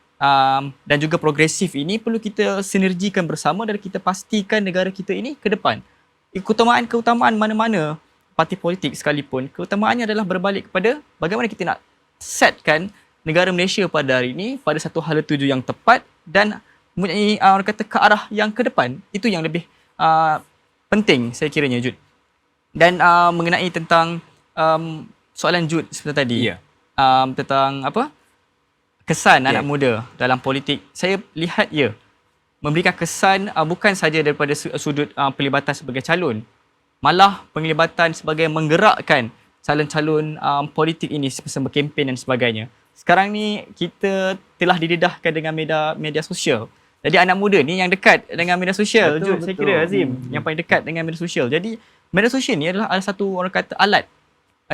Speaker 2: dan juga progresif ini perlu kita sinergikan bersama dan kita pastikan negara kita ini ke depan. Keutamaan mana-mana parti politik sekalipun, keutamaannya adalah berbalik kepada bagaimana kita nak setkan negara Malaysia pada hari ini pada satu hala tuju yang tepat dan mempunyai orang kata ke arah yang ke depan. Itu yang lebih penting saya kiranya, Jud. Dan mengenai tentang soalan Jud seperti tadi, tentang kesan anak muda dalam politik, saya lihat memberikan kesan bukan saja daripada sudut pelibatan sebagai calon, malah penglibatan sebagai menggerakkan calon-calon politik ini semasa berkempen dan sebagainya. Sekarang ni kita telah didedahkan dengan media sosial. Jadi anak muda ni yang dekat dengan media sosial, Jud, saya kira Azim, yang paling dekat dengan media sosial. Jadi media sosial ni adalah satu orang kata alat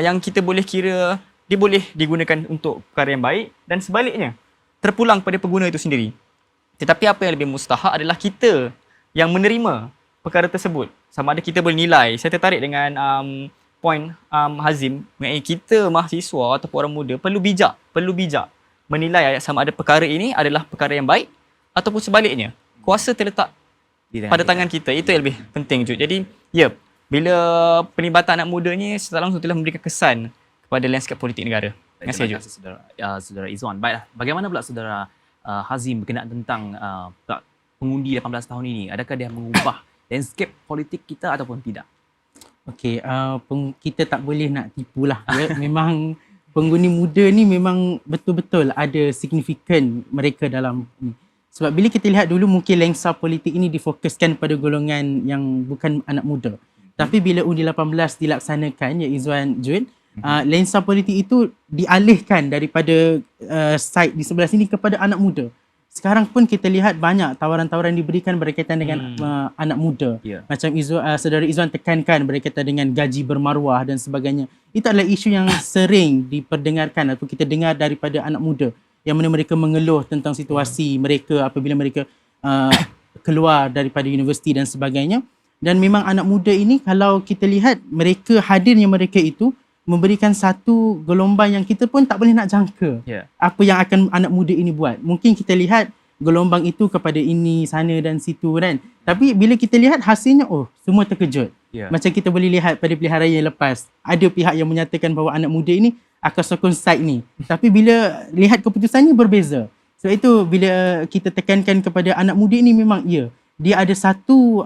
Speaker 2: yang kita boleh kira dia boleh digunakan untuk perkara yang baik dan sebaliknya terpulang pada pengguna itu sendiri. Tetapi apa yang lebih mustahak adalah kita yang menerima perkara tersebut. Sama ada kita boleh nilai. Saya tertarik dengan poin Hazim, mengenai kita mahasiswa ataupun orang muda perlu bijak menilai sama ada perkara ini adalah perkara yang baik ataupun sebaliknya. Kuasa terletak pada tangan kita. Itu yang lebih penting, Jud. Jadi, bila penlibatan anak muda ni secara langsung telah memberikan kesan kepada lanskap politik negara. Terima kasih, Jud.
Speaker 1: Saudara Izwan. Baiklah, bagaimana pula saudara Hazim berkenaan tentang pengundi 18 tahun ini? Adakah dia mengubah landscape politik kita ataupun tidak?
Speaker 3: Okey, kita tak boleh nak tipulah. Ya. Memang pengundi muda ni memang betul-betul ada signifikan mereka dalam ni. Sebab bila kita lihat dulu mungkin lensa politik ini difokuskan pada golongan yang bukan anak muda. Tapi bila undi 18 dilaksanakan, ya Izwan, Jud, lensa politik itu dialihkan daripada side di sebelah sini kepada anak muda. Sekarang pun kita lihat banyak tawaran-tawaran diberikan berkaitan dengan anak muda. Macam saudara Izwan tekankan berkaitan dengan gaji bermaruah dan sebagainya. Itu adalah isu yang sering diperdengarkan atau kita dengar daripada anak muda, yang mana mereka mengeluh tentang situasi mereka apabila mereka keluar daripada universiti dan sebagainya. Dan memang anak muda ini, kalau kita lihat mereka hadirnya mereka itu memberikan satu gelombang yang kita pun tak boleh nak jangka apa yang akan anak muda ini buat. Mungkin kita lihat gelombang itu kepada ini, sana dan situ kan. Tapi bila kita lihat hasilnya, semua terkejut. Macam kita boleh lihat pada pilihan raya yang lepas, ada pihak yang menyatakan bahawa anak muda ini akan sokong side ni. Tapi bila lihat keputusannya berbeza. Sebab itu bila kita tekankan kepada anak muda ini, memang dia ada satu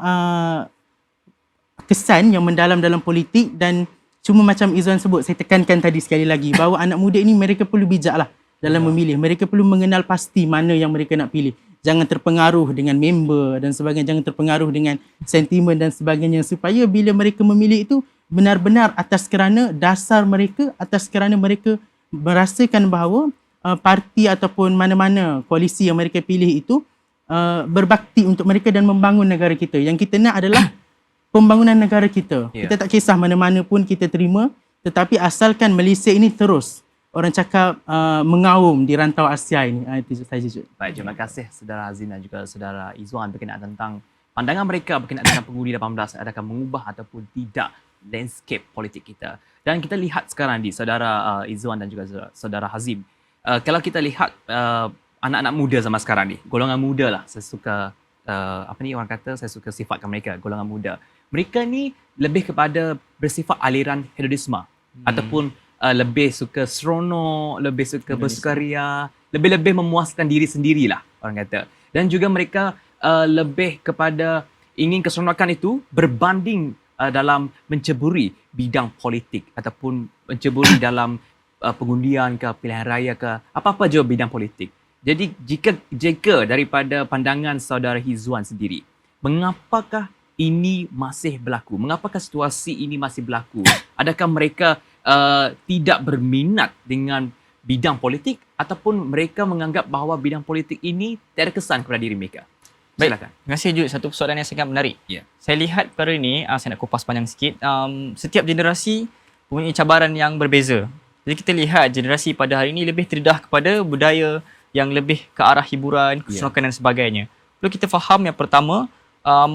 Speaker 3: kesan yang mendalam dalam politik. Dan cuma macam Izwan sebut, saya tekankan tadi sekali lagi, bahawa anak muda ini mereka perlu bijaklah dalam memilih. Mereka perlu mengenal pasti mana yang mereka nak pilih. Jangan terpengaruh dengan member dan sebagainya, jangan terpengaruh dengan sentimen dan sebagainya, supaya bila mereka memilih itu benar-benar atas kerana dasar mereka, atas kerana mereka merasakan bahawa parti ataupun mana-mana koalisi yang mereka pilih itu berbakti untuk mereka dan membangun negara kita. Yang kita nak adalah pembangunan negara kita. Kita tak kisah mana-mana pun kita terima, tetapi asalkan Malaysia ini terus, orang cakap, mengaum di rantau Asia ini. Itu saja.
Speaker 1: Baik, terima kasih saudara Hazim dan juga saudara Izwan berkenaan tentang pandangan mereka berkenaan dengan pengundi 18, adakah mengubah ataupun tidak landscape politik kita. Dan kita lihat sekarang di saudara Izwan dan juga saudara Hazim. Kalau kita lihat anak-anak muda zaman sekarang ni, golongan muda lah, saya suka orang kata, saya suka sifatkan mereka, golongan muda. Mereka ni lebih kepada bersifat aliran hedonisme ataupun lebih suka seronok, lebih suka bersukaria, lebih-lebih memuaskan diri sendirilah orang kata. Dan juga mereka lebih kepada ingin keseronokan itu berbanding dalam menceburi bidang politik ataupun menceburi dalam pengundian ke pilihan raya ke apa-apa je bidang politik. Jadi jika daripada pandangan saudara Hizwan sendiri, mengapakah ini masih berlaku? Mengapakah situasi ini masih berlaku? Adakah mereka tidak berminat dengan bidang politik ataupun mereka menganggap bahawa bidang politik ini tiada kesan kepada diri mereka? Silakan.
Speaker 2: Terima kasih, Jud. Satu persoalan yang sangat menarik. Saya lihat perkara ini, saya nak kupas panjang sikit. Setiap generasi mempunyai cabaran yang berbeza. Jadi kita lihat generasi pada hari ini lebih terdedah kepada budaya yang lebih ke arah hiburan, keseronokan dan sebagainya. Perlu kita faham yang pertama,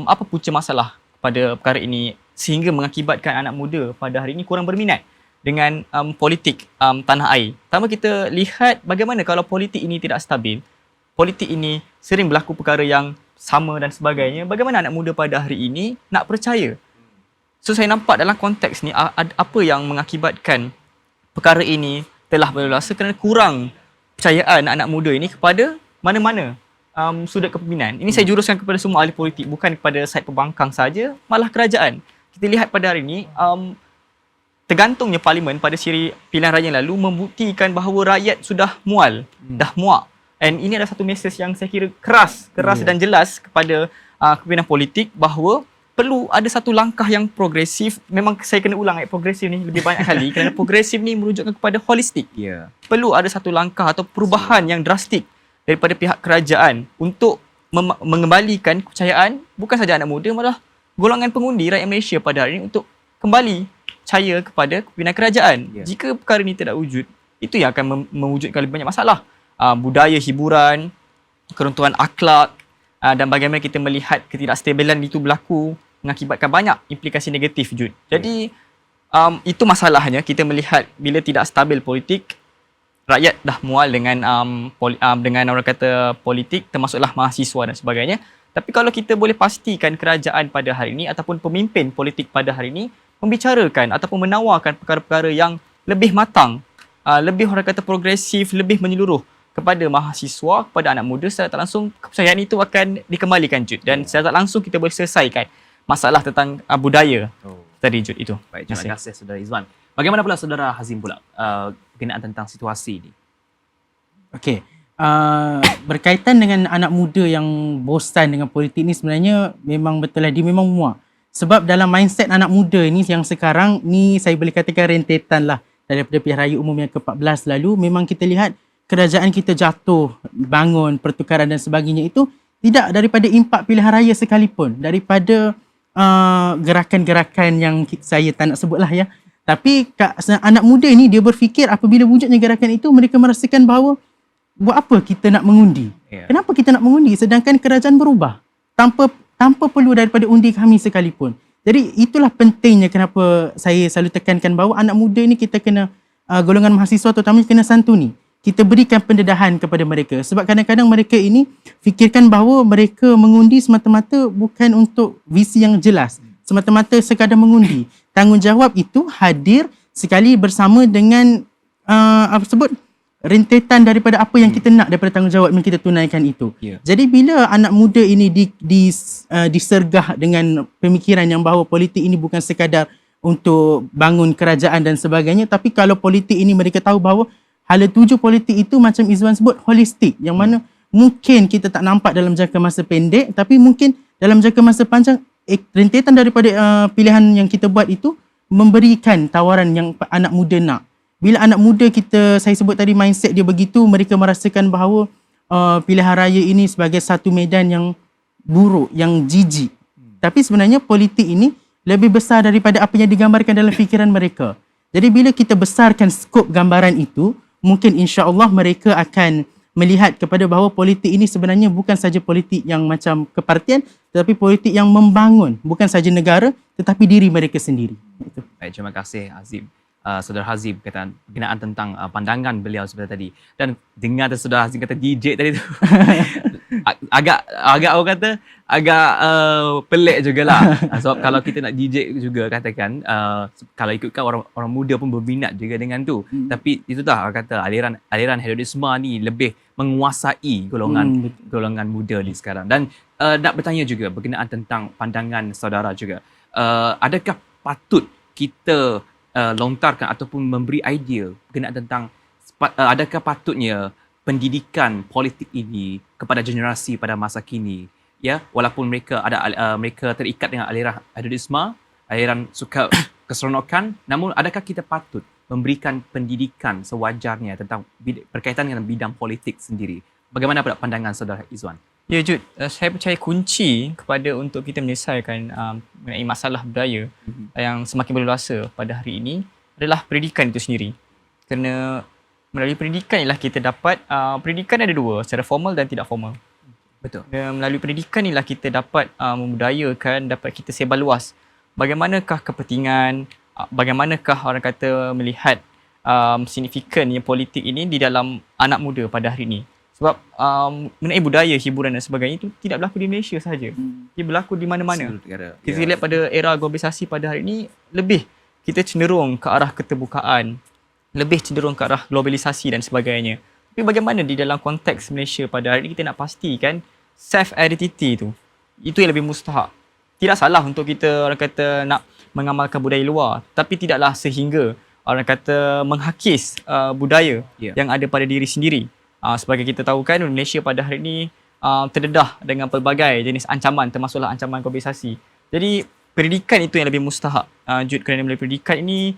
Speaker 2: apa punca masalah pada perkara ini sehingga mengakibatkan anak muda pada hari ini kurang berminat dengan politik tanah air. Pertama, kita lihat bagaimana kalau politik ini tidak stabil, politik ini sering berlaku perkara yang sama dan sebagainya, bagaimana anak muda pada hari ini nak percaya? So saya nampak dalam konteks ni apa yang mengakibatkan perkara ini telah berlaku kerana kurang percayaan anak muda ini kepada mana-mana sudut kepimpinan. Ini saya juruskan kepada semua ahli politik, bukan kepada side pembangkang saja, malah kerajaan. Kita lihat pada hari ini, tergantungnya parlimen pada siri pilihan raya yang lalu membuktikan bahawa rakyat sudah mual, dah muak. And ini adalah satu mesej yang saya kira keras dan jelas kepada kepimpinan politik bahawa perlu ada satu langkah yang progresif. Memang saya kena ulang progresif ni lebih banyak kali kerana progresif ni merujukkan kepada holistik. Perlu ada satu langkah atau perubahan yang drastik daripada pihak kerajaan untuk mengembalikan kepercayaan bukan saja anak muda, malah golongan pengundi rakyat Malaysia pada hari ini untuk kembali percaya kepada kepimpinan kerajaan. Jika perkara ini tidak wujud, itu yang akan mewujudkan lebih banyak masalah. Budaya hiburan, keruntuhan akhlak, dan bagaimana kita melihat ketidakstabilan itu berlaku mengakibatkan banyak implikasi negatif, Jud. Jadi itu masalahnya, kita melihat bila tidak stabil politik, rakyat dah mual dengan dengan orang kata politik, termasuklah mahasiswa dan sebagainya. Tapi kalau kita boleh pastikan kerajaan pada hari ini ataupun pemimpin politik pada hari ini membicarakan ataupun menawarkan perkara-perkara yang lebih matang, lebih orang kata progresif, lebih menyeluruh kepada mahasiswa, kepada anak muda, secara tak langsung kepercayaan itu akan dikembalikan, Jud. Dan secara tak langsung kita boleh selesaikan masalah tentang budaya tadi, Jud, itu.
Speaker 1: Baik, terima kasih Saudara Izwan. Bagaimana pula Saudara Hazim pula berkenaan tentang situasi ini?
Speaker 3: Okey. Berkaitan dengan anak muda yang bosan dengan politik ni, sebenarnya memang betul lah, dia memang muak. Sebab dalam mindset anak muda ni yang sekarang ni, saya boleh katakan rentetan lah daripada pilihan raya umum yang ke-14 lalu, memang kita lihat kerajaan kita jatuh, bangun, pertukaran dan sebagainya itu tidak daripada impak pilihan raya sekalipun, daripada gerakan-gerakan yang saya tak nak sebutlah ya. Tapi anak muda ni dia berfikir apabila wujudnya gerakan itu, mereka merasakan bahawa buat apa kita nak mengundi? Kenapa kita nak mengundi sedangkan kerajaan berubah tanpa perlu daripada undi kami sekalipun. Jadi itulah pentingnya kenapa saya selalu tekankan bahawa anak muda ni kita kena, golongan mahasiswa terutamanya kena santuni. Kita berikan pendedahan kepada mereka. Sebab kadang-kadang mereka ini fikirkan bahawa mereka mengundi semata-mata bukan untuk visi yang jelas. Semata-mata sekadar mengundi. Tanggungjawab itu hadir sekali bersama dengan rentetan daripada apa yang kita nak daripada tanggungjawab yang kita tunaikan itu. Jadi bila anak muda ini disergah dengan pemikiran yang bahawa politik ini bukan sekadar untuk bangun kerajaan dan sebagainya, tapi kalau politik ini mereka tahu bahawa hala tuju politik itu macam Izwan sebut holistik, yang mana mungkin kita tak nampak dalam jangka masa pendek, tapi mungkin dalam jangka masa panjang rentetan daripada pilihan yang kita buat itu memberikan tawaran yang anak muda nak. Bila anak muda kita, saya sebut tadi mindset dia begitu, mereka merasakan bahawa pilihan raya ini sebagai satu medan yang buruk, yang jijik. Tapi sebenarnya politik ini lebih besar daripada apa yang digambarkan dalam fikiran mereka. Jadi bila kita besarkan skop gambaran itu, mungkin insya-Allah mereka akan melihat kepada bahawa politik ini sebenarnya bukan saja politik yang macam kepartian, tetapi politik yang membangun bukan saja negara tetapi diri mereka sendiri. Itu.
Speaker 1: Baik, terima kasih Hazim. Saudara Hazim berkenaan tentang pandangan beliau seperti tadi. Dan dengar Saudara Hazim kata DJ tadi tu. agak orang kata agak pelik jugalah. Sebab kalau kita nak DJ juga katakan, kalau ikutkan orang muda pun berminat juga dengan tu. Tapi itu dah orang kata aliran hedonisme ni lebih menguasai golongan muda ni sekarang. Dan nak bertanya juga berkenaan tentang pandangan saudara juga. Adakah patut kita lontarkan ataupun memberi idea berkenaan tentang adakah patutnya pendidikan politik ini kepada generasi pada masa kini, ya, walaupun mereka terikat dengan aliran hedonisme, aliran suka keseronokan, namun adakah kita patut memberikan pendidikan sewajarnya tentang berkaitan dengan bidang politik sendiri? Bagaimana pandangan saudara Izwan?
Speaker 2: Ya, Jud, saya percaya kunci kepada untuk kita menyelesaikan mengenai masalah budaya yang semakin berluasa pada hari ini adalah pendidikan itu sendiri. Kerana melalui pendidikan ialah kita dapat, pendidikan ada dua, secara formal dan tidak formal.
Speaker 1: Betul.
Speaker 2: Dan melalui pendidikan inilah kita dapat membudayakan, dapat kita sebar luas bagaimanakah kepentingan, bagaimanakah orang kata melihat signifikannya politik ini di dalam anak muda pada hari ini. Sebab mengenai budaya, hiburan dan sebagainya itu tidak berlaku di Malaysia sahaja. Ia berlaku di mana-mana. Kita lihat pada era globalisasi pada hari ini, lebih kita cenderung ke arah keterbukaan, lebih cenderung ke arah globalisasi dan sebagainya. Tapi bagaimana di dalam konteks Malaysia pada hari ini kita nak pastikan self-identity itu yang lebih mustahak. Tidak salah untuk kita orang kata nak mengamalkan budaya luar, tapi tidaklah sehingga orang kata menghakis budaya yang ada pada diri sendiri. Sebagai kita tahu kan, Malaysia pada hari ini terdedah dengan pelbagai jenis ancaman, termasuklah ancaman globalisasi. Jadi pendidikan itu yang lebih mustahak, Jud, kerana melalui pendidikan ini,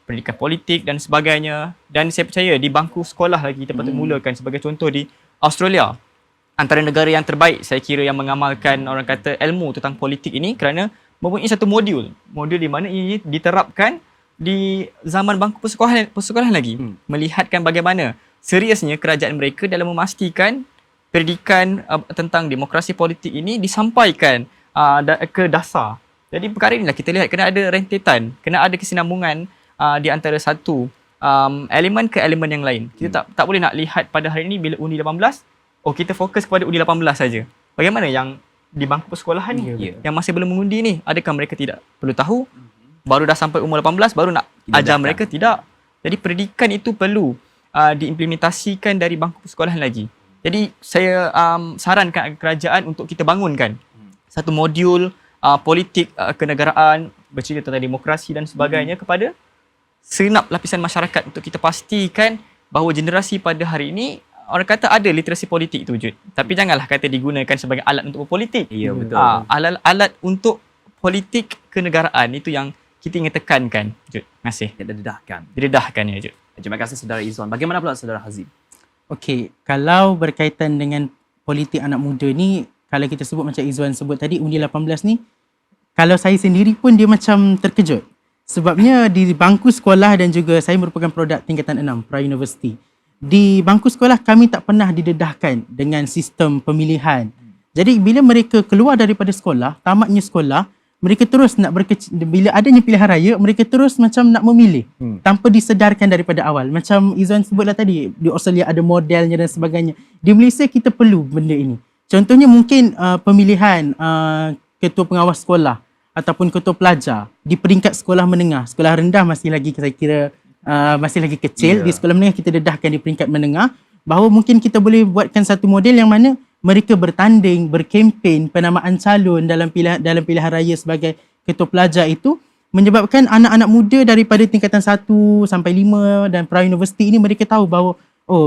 Speaker 2: pendidikan politik dan sebagainya, dan saya percaya di bangku sekolah lagi kita patut mulakan. Sebagai contoh di Australia, antara negara yang terbaik saya kira yang mengamalkan orang kata ilmu tentang politik ini, kerana mempunyai satu modul di mana ini diterapkan di zaman bangku persekolahan lagi, melihatkan bagaimana seriusnya kerajaan mereka dalam memastikan pendidikan tentang demokrasi politik ini disampaikan ke dasar. Jadi perkara inilah kita lihat kena ada rentetan, kena ada kesinambungan di antara satu elemen ke elemen yang lain. Kita tak boleh nak lihat pada hari ini bila undi 18, kita fokus kepada undi 18 saja. Bagaimana yang di bangku persekolahan ni yang masih belum mengundi ni, adakah mereka tidak perlu tahu? Baru dah sampai umur 18 baru nak ajar mereka? Tidak. Jadi pendidikan itu perlu diimplementasikan dari bangku persekolahan lagi. Jadi saya sarankan kerajaan untuk kita bangunkan satu modul politik kenegaraan bercerita tentang demokrasi dan sebagainya kepada segenap lapisan masyarakat untuk kita pastikan bahawa generasi pada hari ini orang kata ada literasi politik itu wujud. Tapi janganlah kata digunakan sebagai alat untuk berpolitik.
Speaker 1: Ya, betul.
Speaker 2: Alat untuk politik kenegaraan itu yang kita ingin tekankan. Jud, terima kasih. Didedahkan ya, Jud.
Speaker 1: Terima kasih Saudara Izwan. Bagaimana pula Saudara Hazim?
Speaker 3: Okey, kalau berkaitan dengan politik anak muda ni, kalau kita sebut macam Izwan sebut tadi, undi 18 ni, kalau saya sendiri pun dia macam terkejut. Sebabnya di bangku sekolah dan juga saya merupakan produk tingkatan 6, pra-universiti. Di bangku sekolah kami tak pernah didedahkan dengan sistem pemilihan. Jadi bila mereka keluar daripada sekolah, tamatnya sekolah, mereka terus nak bila adanya pilihan raya, mereka terus macam nak memilih tanpa disedarkan daripada awal. Macam Izwan sebutlah tadi, di Australia ada modelnya dan sebagainya. Di Malaysia kita perlu benda ini. Contohnya mungkin pemilihan ketua pengawas sekolah ataupun ketua pelajar di peringkat sekolah menengah. Sekolah rendah masih lagi saya kira masih lagi kecil. Di sekolah menengah kita dedahkan di peringkat menengah, bahawa mungkin kita boleh buatkan satu model yang mana mereka bertanding, berkempen penamaan calon dalam pilihan raya sebagai ketua pelajar itu, menyebabkan anak-anak muda daripada tingkatan 1 sampai 5 dan pra-universiti ini mereka tahu bahawa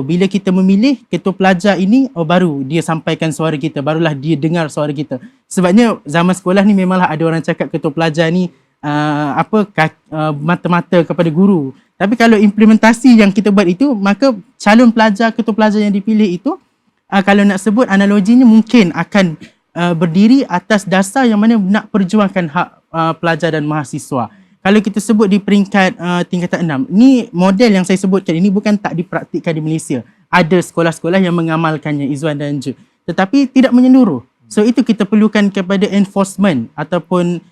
Speaker 3: bila kita memilih ketua pelajar ini, baru dia sampaikan suara kita, barulah dia dengar suara kita. Sebabnya zaman sekolah ni memanglah ada orang cakap ketua pelajar ni mata-mata kepada guru. Tapi kalau implementasi yang kita buat itu, maka calon pelajar, ketua pelajar yang dipilih itu, kalau nak sebut analoginya mungkin akan berdiri atas dasar yang mana nak perjuangkan hak pelajar dan mahasiswa. Kalau kita sebut di peringkat tingkatan 6, ni model yang saya sebutkan ini bukan tak dipraktikkan di Malaysia. Ada sekolah-sekolah yang mengamalkannya, Izwan dan Jud. Tetapi tidak menyeluruh. So itu kita perlukan kepada enforcement ataupun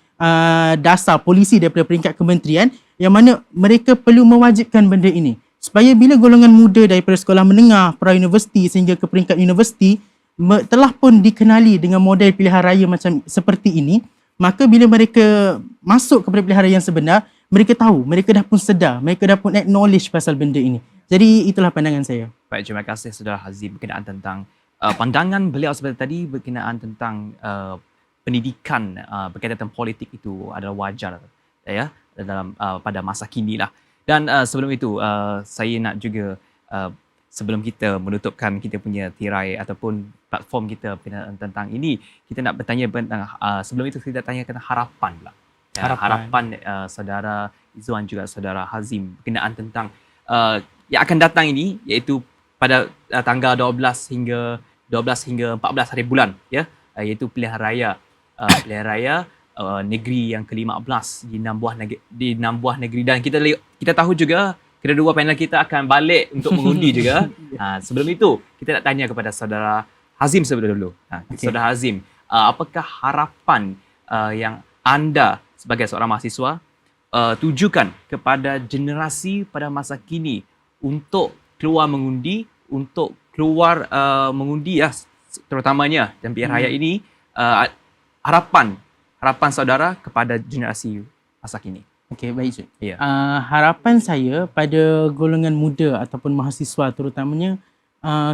Speaker 3: dasar polisi daripada peringkat kementerian yang mana mereka perlu mewajibkan benda ini. Supaya bila golongan muda daripada sekolah menengah, pra-universiti sehingga ke peringkat universiti telah pun dikenali dengan model pilihan raya macam seperti ini, maka bila mereka masuk kepada pilihan raya yang sebenar, mereka tahu, mereka dah pun sedar, mereka dah pun acknowledge pasal benda ini. Jadi itulah pandangan saya.
Speaker 1: Baik, terima kasih Saudara Hazim berkenaan tentang pandangan beliau seperti tadi berkenaan tentang pendidikan berkaitan tentang politik itu adalah wajar ya dalam pada masa kini lah. Dan sebelum itu, saya nak juga sebelum kita menutupkan kita punya tirai ataupun platform kita tentang ini, kita nak bertanya tentang, sebelum itu kita tanya tentang harapan pula. Harapan Saudara Izwan juga Saudara Hazim berkenaan tentang yang akan datang ini, iaitu pada tanggal 12 hingga 14 hari bulan, ya, iaitu pilihan raya negeri yang ke-15 di 6 buah negeri. Dan kita tahu juga kedua panel kita akan balik untuk mengundi juga. Sebelum itu kita nak tanya kepada Saudara Hazim dulu. Okay. Saudara Hazim, apakah harapan yang anda sebagai seorang mahasiswa tujukan kepada generasi pada masa kini untuk keluar mengundi, mengundi ya, terutamanya dalam pilihan raya ini, harapan saudara kepada generasi masa kini?
Speaker 3: Okey, baik Cik. Harapan saya pada golongan muda ataupun mahasiswa terutamanya,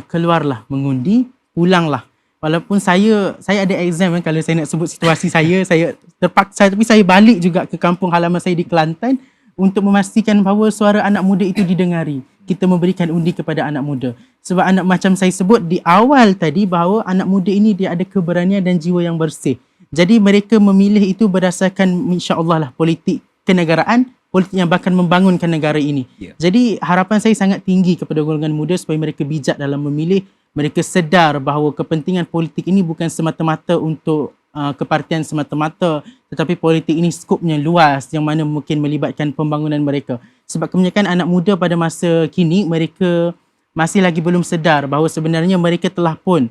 Speaker 3: keluarlah mengundi, pulanglah. Walaupun saya ada exam kan, kalau saya nak sebut situasi saya terpaksa, tapi saya balik juga ke kampung halaman saya di Kelantan untuk memastikan bahawa suara anak muda itu didengari. Kita memberikan undi kepada anak muda. Sebab anak macam saya sebut di awal tadi, bahawa anak muda ini dia ada keberanian dan jiwa yang bersih. Jadi mereka memilih itu berdasarkan insya-Allah lah politik kenegaraan, politik yang bahkan membangunkan negara ini. Jadi harapan saya sangat tinggi kepada golongan muda supaya mereka bijak dalam memilih. Mereka sedar bahawa kepentingan politik ini bukan semata-mata untuk kepartian semata-mata, tetapi politik ini skopnya luas yang mana mungkin melibatkan pembangunan mereka. Sebab kebanyakan anak muda pada masa kini, mereka masih lagi belum sedar bahawa sebenarnya mereka telah pun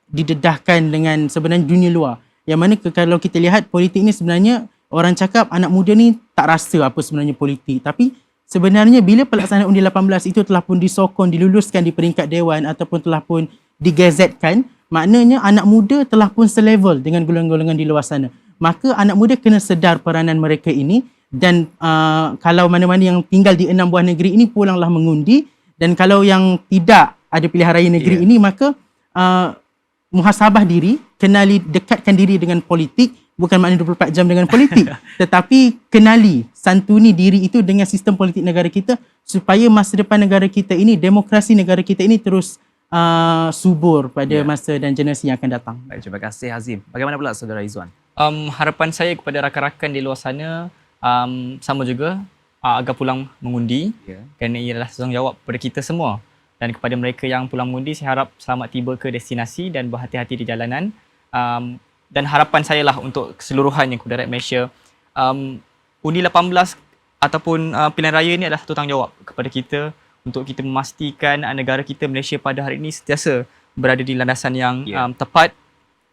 Speaker 3: didedahkan dengan sebenarnya dunia luar. Yang mana kalau kita lihat politik ni sebenarnya orang cakap anak muda ni tak rasa apa sebenarnya politik. Tapi sebenarnya bila pelaksanaan undi 18 itu telah pun disokong, diluluskan di peringkat dewan ataupun telah pun digazetkan, maknanya anak muda telah pun selevel dengan golongan-golongan di luar sana. Maka anak muda kena sedar peranan mereka ini dan kalau mana-mana yang tinggal di 6 buah negeri ini pulanglah mengundi, dan kalau yang tidak ada pilihan raya negeri ini maka muhasabah diri, kenali, dekatkan diri dengan politik, bukan makna 24 jam dengan politik tetapi kenali, santuni diri itu dengan sistem politik negara kita supaya masa depan negara kita ini, demokrasi negara kita ini terus subur pada masa dan generasi yang akan datang.
Speaker 1: Baik, terima kasih Hazim. Bagaimana pula saudara Izwan?
Speaker 2: Harapan saya kepada rakan-rakan di luar sana sama juga agar pulang mengundi kerana ia adalah tanggungjawab kepada kita semua. Dan kepada mereka yang pulang mengundi, saya harap selamat tiba ke destinasi dan berhati-hati di jalanan. Dan harapan saya lah untuk keseluruhannya kepada rakyat Malaysia, undi 18 ataupun pilihan raya ini adalah satu tanggungjawab kepada kita untuk kita memastikan negara kita Malaysia pada hari ini sentiasa berada di landasan yang tepat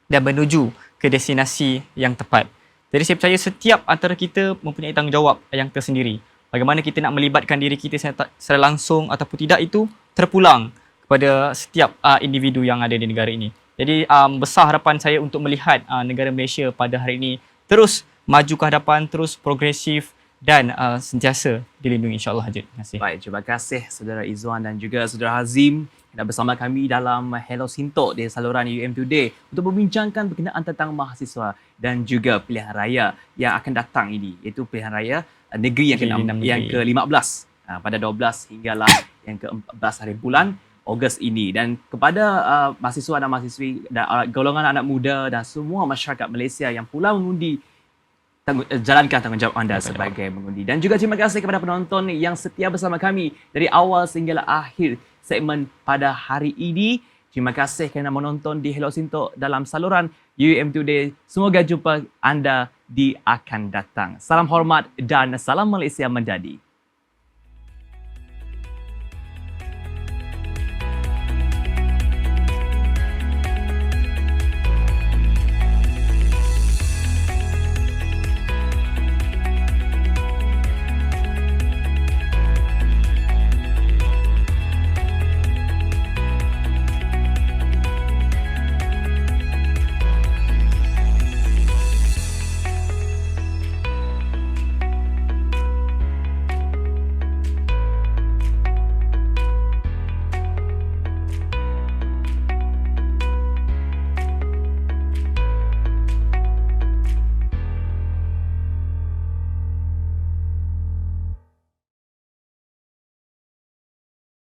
Speaker 2: dan menuju ke destinasi yang tepat. Jadi saya percaya setiap antara kita mempunyai tanggungjawab yang tersendiri. Bagaimana kita nak melibatkan diri kita secara langsung ataupun tidak itu terpulang kepada setiap individu yang ada di negara ini. Jadi besar harapan saya untuk melihat negara Malaysia pada hari ini terus maju ke hadapan, terus progresif dan sentiasa dilindungi, insyaAllah. Terima kasih.
Speaker 1: Baik, terima kasih saudara Izwan dan juga saudara Hazim yang bersama kami dalam Hello Sintok di saluran UM Today untuk membincangkan berkenaan tentang mahasiswa dan juga pilihan raya yang akan datang ini, iaitu pilihan raya negeri yang ke-15 pada 12 hinggalah yang ke-14 hari bulan Ogos ini. Dan kepada mahasiswa dan mahasiswi dan golongan anak muda dan semua masyarakat Malaysia yang pulang mengundi, jalankan tanggungjawab anda sebagai mengundi. Dan juga terima kasih kepada penonton yang setia bersama kami dari awal sehinggalah akhir segmen pada hari ini. Terima kasih kerana menonton di Hello Sintok dalam saluran UM Today. Semoga jumpa anda di akan datang. Salam hormat dan salam Malaysia menjadi.